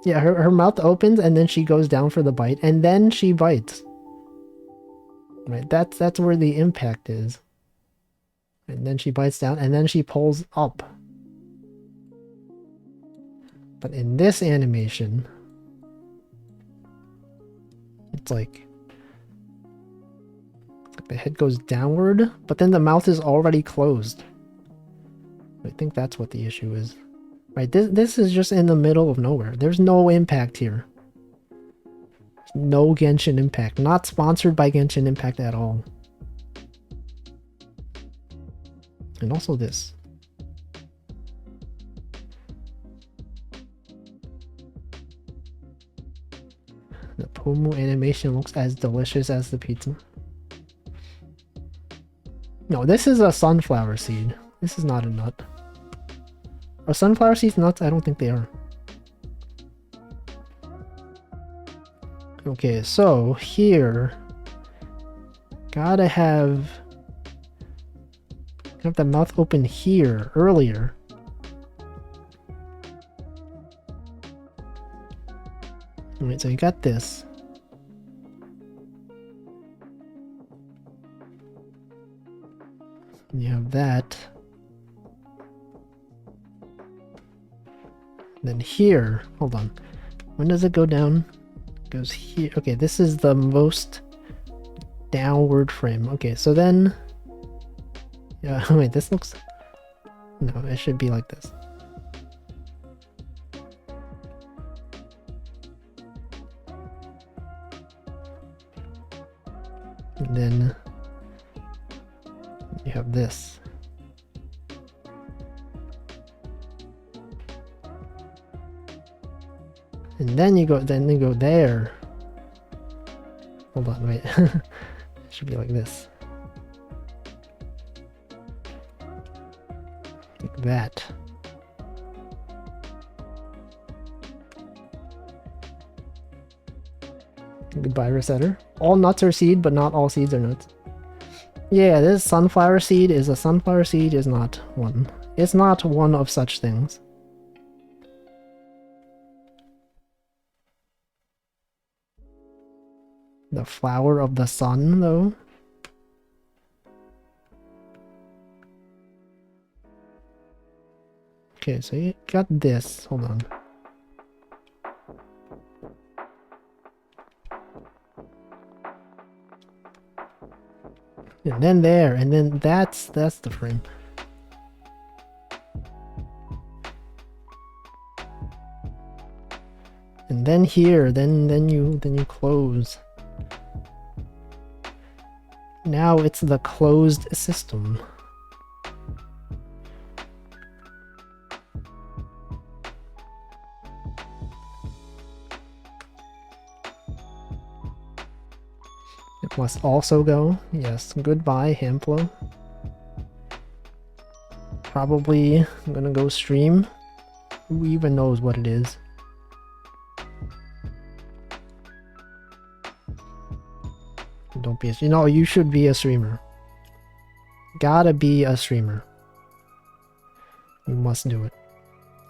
yeah, her mouth opens and then she goes down for the bite and then she bites. Right, that's where the impact is. And then she bites down and then she pulls up. But in this animation, it's like the head goes downward, but then the mouth is already closed. I think that's what the issue is. Right, this is just in the middle of nowhere. There's no impact here. No Genshin Impact. Not sponsored by Genshin Impact at all. And also this. The Pomu animation looks as delicious as the pizza. No, this is a sunflower seed. This is not a nut. Are sunflower seeds nuts? I don't think they are. Okay, so here, gotta have the mouth open here earlier. Alright, so you got this. And you have that. And then here, hold on. When does it go down? It goes here. Okay, this is the most downward frame. Okay, so then... Yeah, wait, this looks... No, it should be like this. And then you have this. And then you go there. Hold on, wait. It should be like this. Like that. Goodbye, Resetter. All nuts are seed, but not all seeds are nuts. Yeah, this sunflower seed is a sunflower seed is not one. It's not one of such things. The flower of the sun, though. Okay, so you got this. Hold on. And then there, and then that's the frame. And then here, then you close. Now it's the closed system. It must also go. Yes, goodbye, Hamplo. Probably I'm gonna go stream. Who even knows what it is? Don't be a, you know, you should be a streamer. Gotta be a streamer. You must do it.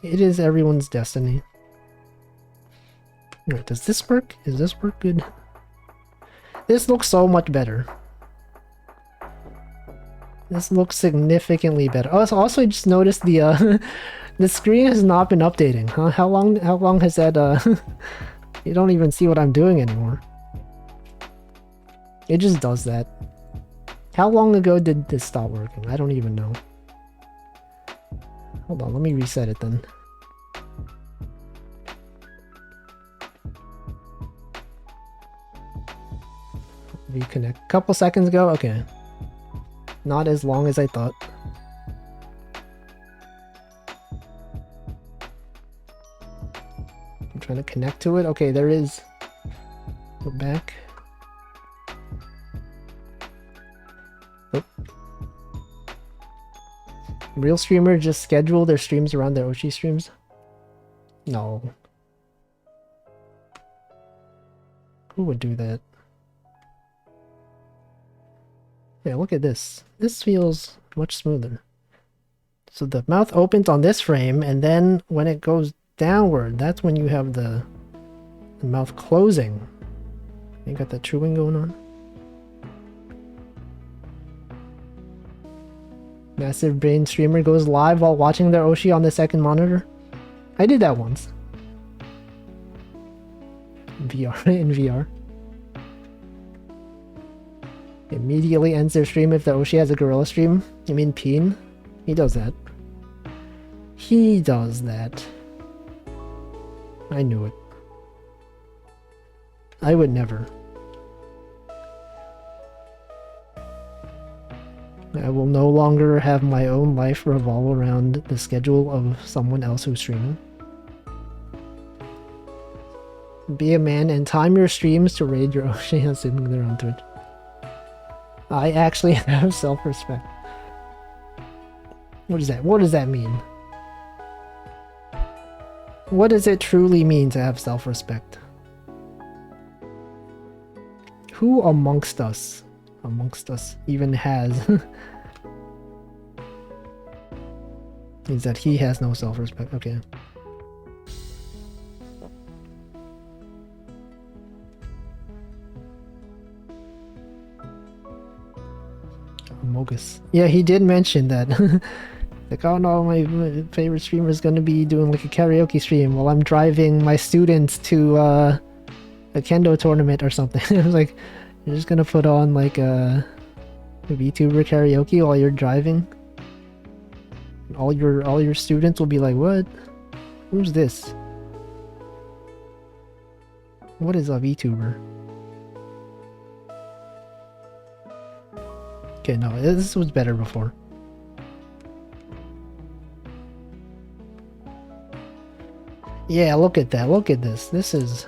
It is everyone's destiny. Wait, does this work? Is this work good? This looks so much better. This looks significantly better. Oh, so also I just noticed the the screen has not been updating. Huh? How long has that you don't even see what I'm doing anymore. It just does that. How long ago did this stop working? I don't even know. Hold on, let me reset it then. Reconnect. Couple seconds ago? Okay. Not as long as I thought. I'm trying to connect to it. Okay, there is. Go back. Oh. Real streamers just schedule their streams around their Oshi streams? No. Who would do that? Yeah, look at this. This feels much smoother. So the mouth opens on this frame, and then when it goes downward, that's when you have the mouth closing. You got that chewing going on. Massive brain streamer goes live while watching their Oshi on the second monitor. I did that once. VR in VR. Immediately ends their stream if the Oshi has a gorilla stream. You mean Peen? He does that. He does that. I knew it. I would never. I will no longer have my own life revolve around the schedule of someone else who's streaming. Be a man and time your streams to raid your Oshi and sibling there on Twitch. I actually have self-respect. What is that? What does that mean? What does it truly mean to have self-respect? Who amongst us even has means that he has no self-respect. Okay. Mogus. Yeah, he did mention that. Like, oh no, my favorite streamer is gonna be doing like a karaoke stream while I'm driving my students to a kendo tournament or something. I was like, you're just gonna put on like a VTuber karaoke while you're driving? All your students will be like, what? Who's this? What is a VTuber? Okay, no, this was better before. Yeah, look at that. Look at this. This is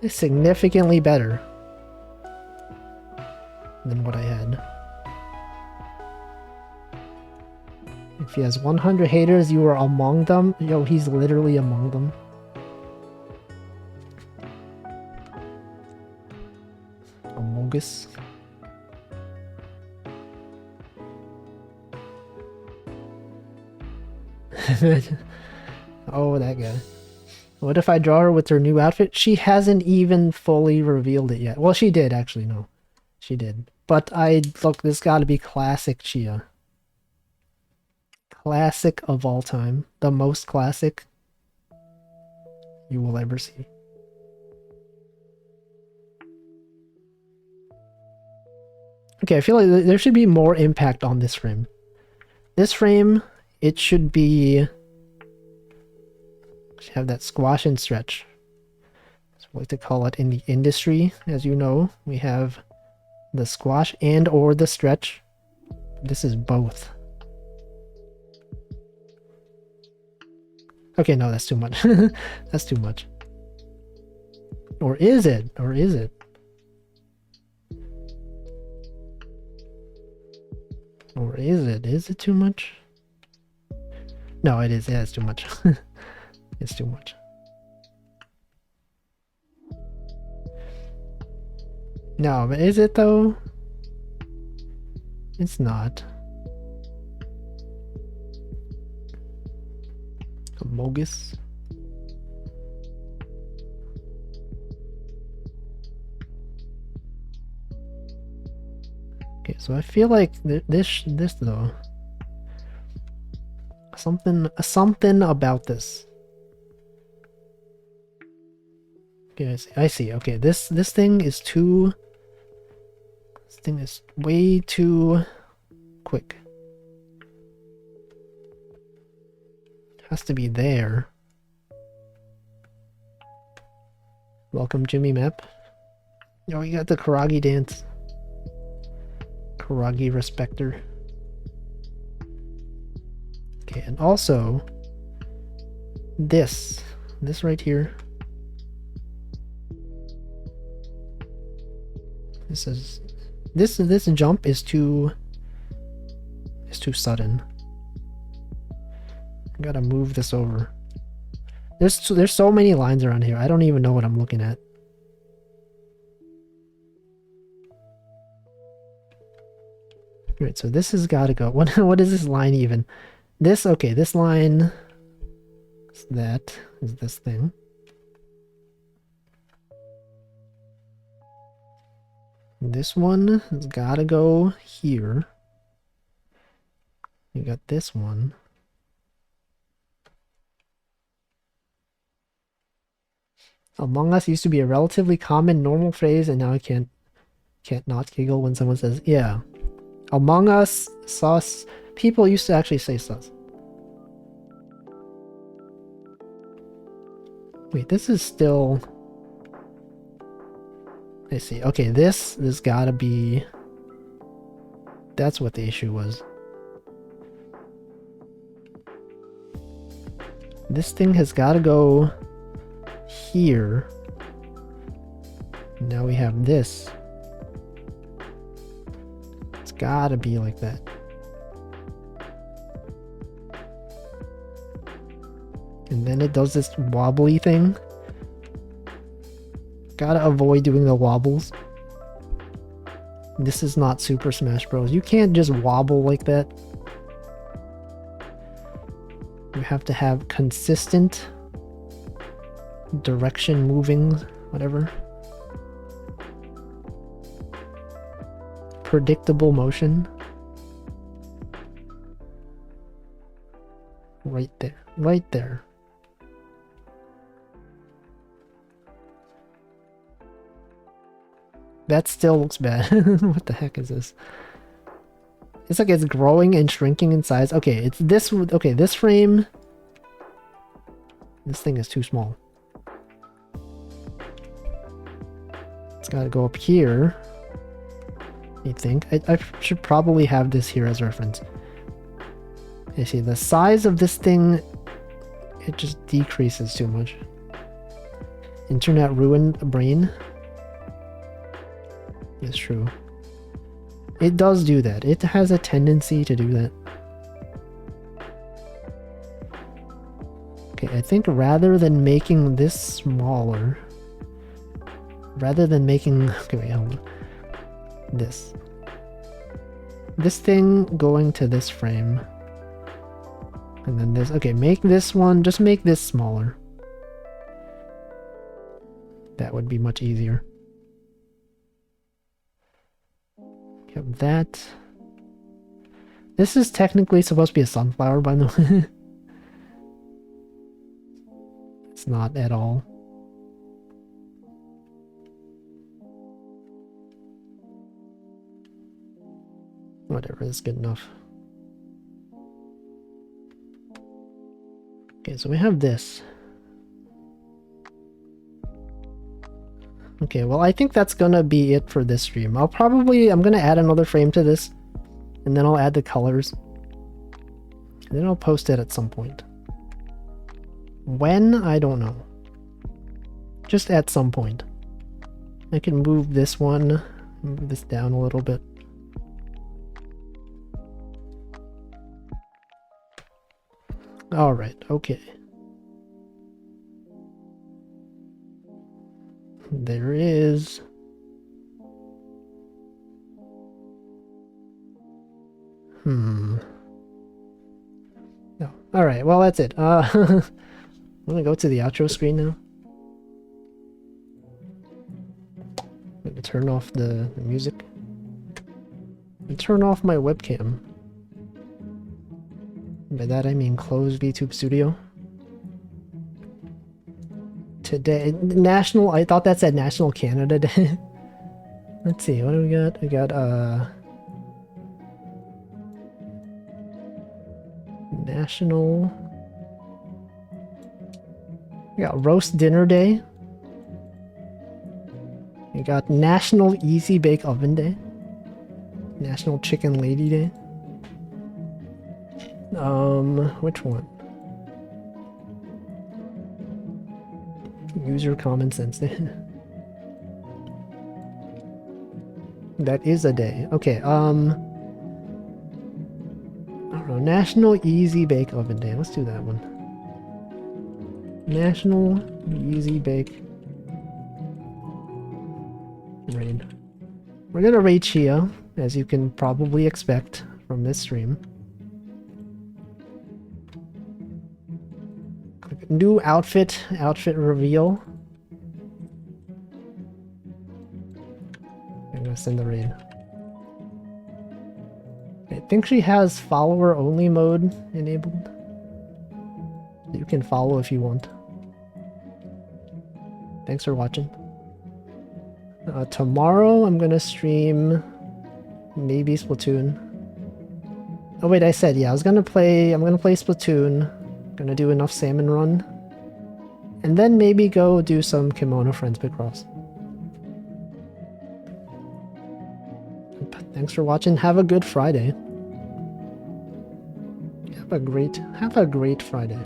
significantly better than what I had. If he has 100 haters, you are among them. Yo, he's literally among them. Amogus. Oh, that guy. What if I draw her with her new outfit? She hasn't even fully revealed it yet. Well, she did, actually, no. She did. But look, this gotta be classic Chia. Classic of all time. The most classic you will ever see. Okay, I feel like there should be more impact on this frame. This frame, it should be... have that squash and stretch. That's what I like to call it in the industry. As you know, we have the squash and or the stretch. This is both. Okay, no, that's too much. That's too much. Or is it? Or is it? Or is it? Is it too much? No, it is. Yeah, it's too much. It's too much. No, but is it though? It's not. Mogus. Okay, so I feel like this though, something about this. Okay, I see. Okay, this thing is too. This thing is way too quick. Has to be there. Welcome, Jimmy Map. Oh, you got the Karagi dance. Karagi respecter. Okay, and also this right here. This jump is too sudden. I gotta move this over. There's so many lines around here. I don't even know what I'm looking at. Right, so this has got to go. What is this line even? This, okay, this line is that, is this thing. This one has got to go here. You got this one. Among Us used to be a relatively common normal phrase, and now I can't not giggle when someone says, yeah. Among Us, sus. People used to actually say sus. Wait, this is still... I see. Okay, this gotta be... That's what the issue was. This thing has gotta go here. Now we have this. It's gotta be like that. And then it does this wobbly thing. Gotta avoid doing the wobbles. This is not Super Smash Bros. You can't just wobble like that. You have to have consistent direction moving, whatever. Predictable motion. Right there. Right there. That still looks bad. What the heck is this? It's like it's growing and shrinking in size. Okay, it's this. Okay, this frame. This thing is too small. It's got to go up here. I think. I should probably have this here as reference. You see, the size of this thing, it just decreases too much. Internet ruined brain. It's true. It does do that. It has a tendency to do that. Okay, I think rather than making this smaller, rather than making... Okay, wait, hold on. This thing going to this frame. And then this... Okay, make this one... Just make this smaller. That would be much easier. Have that. This is technically supposed to be a sunflower, by the way. It's not at all. Whatever, is good enough. Okay, so we have this. Okay, well, I think that's gonna be it for this stream. I'm gonna add another frame to this, and then I'll add the colors. And then I'll post it at some point. When? I don't know. Just at some point. I can move this one, move this down a little bit. Alright, okay. There is... No. Alright, well that's it. I'm gonna go to the outro screen now. I'm gonna turn off the music. And turn off my webcam. By that I mean close VTube Studio. Today, I thought that said National Canada Day. Let's see, what do we got? We got, National... We got Roast Dinner Day. We got National Easy Bake Oven Day. National Chicken Lady Day. Which one? User Common Sense Day. That is a day. Okay, I don't know, National Easy Bake Oven Day. Let's do that one. National Easy Bake Raid. We're gonna raid Chia, as you can probably expect from this stream. New outfit reveal. I'm gonna send the raid. I think she has follower only mode enabled. You can follow if you want. Thanks for watching. Tomorrow I'm gonna stream maybe Splatoon. Oh wait, I said yeah, I'm gonna play Splatoon. Gonna do enough salmon run. And then maybe go do some Kimono Friends Picross. Thanks for watching. Have a good Friday. Have a great Friday.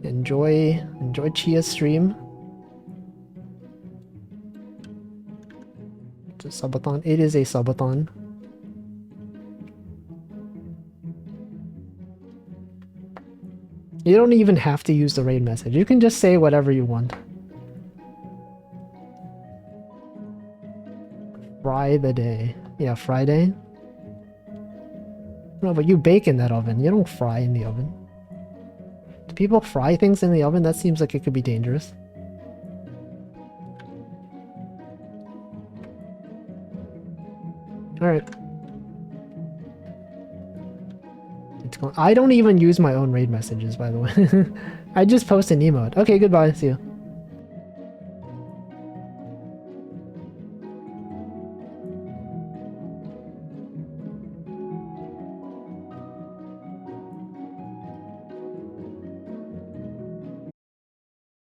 Enjoy Chia's stream. It's a subathon. It is a subathon. You don't even have to use the raid message. You can just say whatever you want. Fry the day. Yeah, Friday. No, but you bake in that oven. You don't fry in the oven. Do people fry things in the oven? That seems like it could be dangerous. Alright. I don't even use my own raid messages, by the way. I just post an emote. Okay, goodbye. See you.